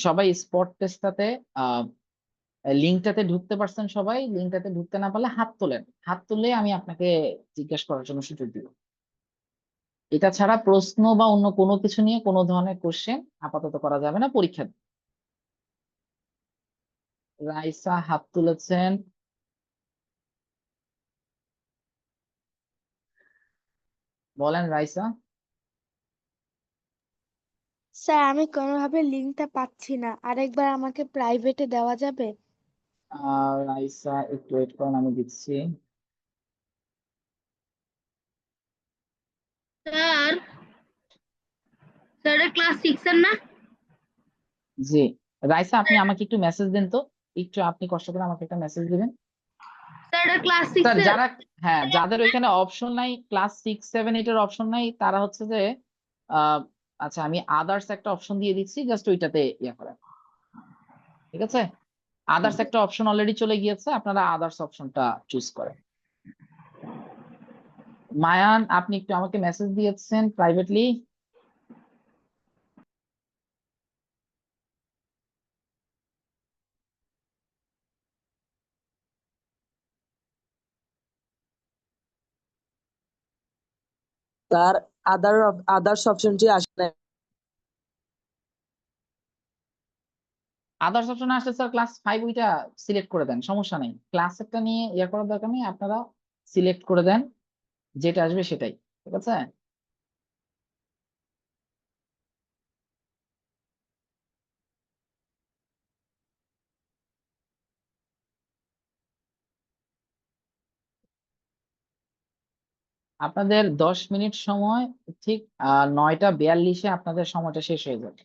সবাই স্পট টেস্টটাতে লিঙ্কটাতে ঢুকতে পারছেন? সবাই লিঙ্কটাতে ঢুকতে না পারলে হাত তোলেন, হাত তুললে আমি আপনাকে জিজ্ঞাসা করার জন্য সুযোগ দিব। এটা ছাড়া প্রশ্ন বা অন্য কোনো কিছু নিয়ে কোনো ধরনের কোশ্চেন আপাতত করা যাবে না পরীক্ষা। রাইসা হাত তুলেছেন, বলেন রাইসা। স্যার আমি কোনোভাবে লিঙ্কটা পাচ্ছি না, আরেকবার আমাকে প্রাইভেটে দেওয়া যাবে? রাইসা একটু ওয়েট করুন, আমি দিচ্ছি। স্যার স্যার ক্লাস 6 এর না? জি, রাইসা আপনি আমাকে একটু মেসেজ দেন তো, একটু আপনি কষ্ট করে আমাকে একটা মেসেজ দিবেন। স্যার ক্লাস 6 স্যার এর। যারা, হ্যাঁ, যাদের ওইখানে অপশন নাই, ক্লাস 6, 7, 8 এর অপশন নাই, তারা হচ্ছে যে আহ আচ্ছা আমি আদার্স একটা অপশন দিয়ে দিচ্ছি, জাস্ট ওইটাতে ইয়ে করেন, ঠিক আছে? আদার্স একটা অপশন অলরেডি চলে গিয়েছে, আপনারা আদার্স অপশনটা চুজ করেন। মায়ান আপনি একটু আমাকে মেসেজ দিয়েছেন প্রাইভেটলি। তার আদার্স অপশনটি আসে না। আদার্স অপশন আসলে স্যার ক্লাস 5 ওইটা সিলেক্ট করে দেন, সমস্যা নেই। ক্লাসেরটা নিয়ে ইয়ে করার দরকার নেই, আপনারা সিলেক্ট করে দেন, যেটা আসবে সেটাই, ঠিক আছে? আপনাদের 10 মিনিট সময়, ঠিক 9:42-এ আপনাদের সময়টা শেষ হয়ে যাবে।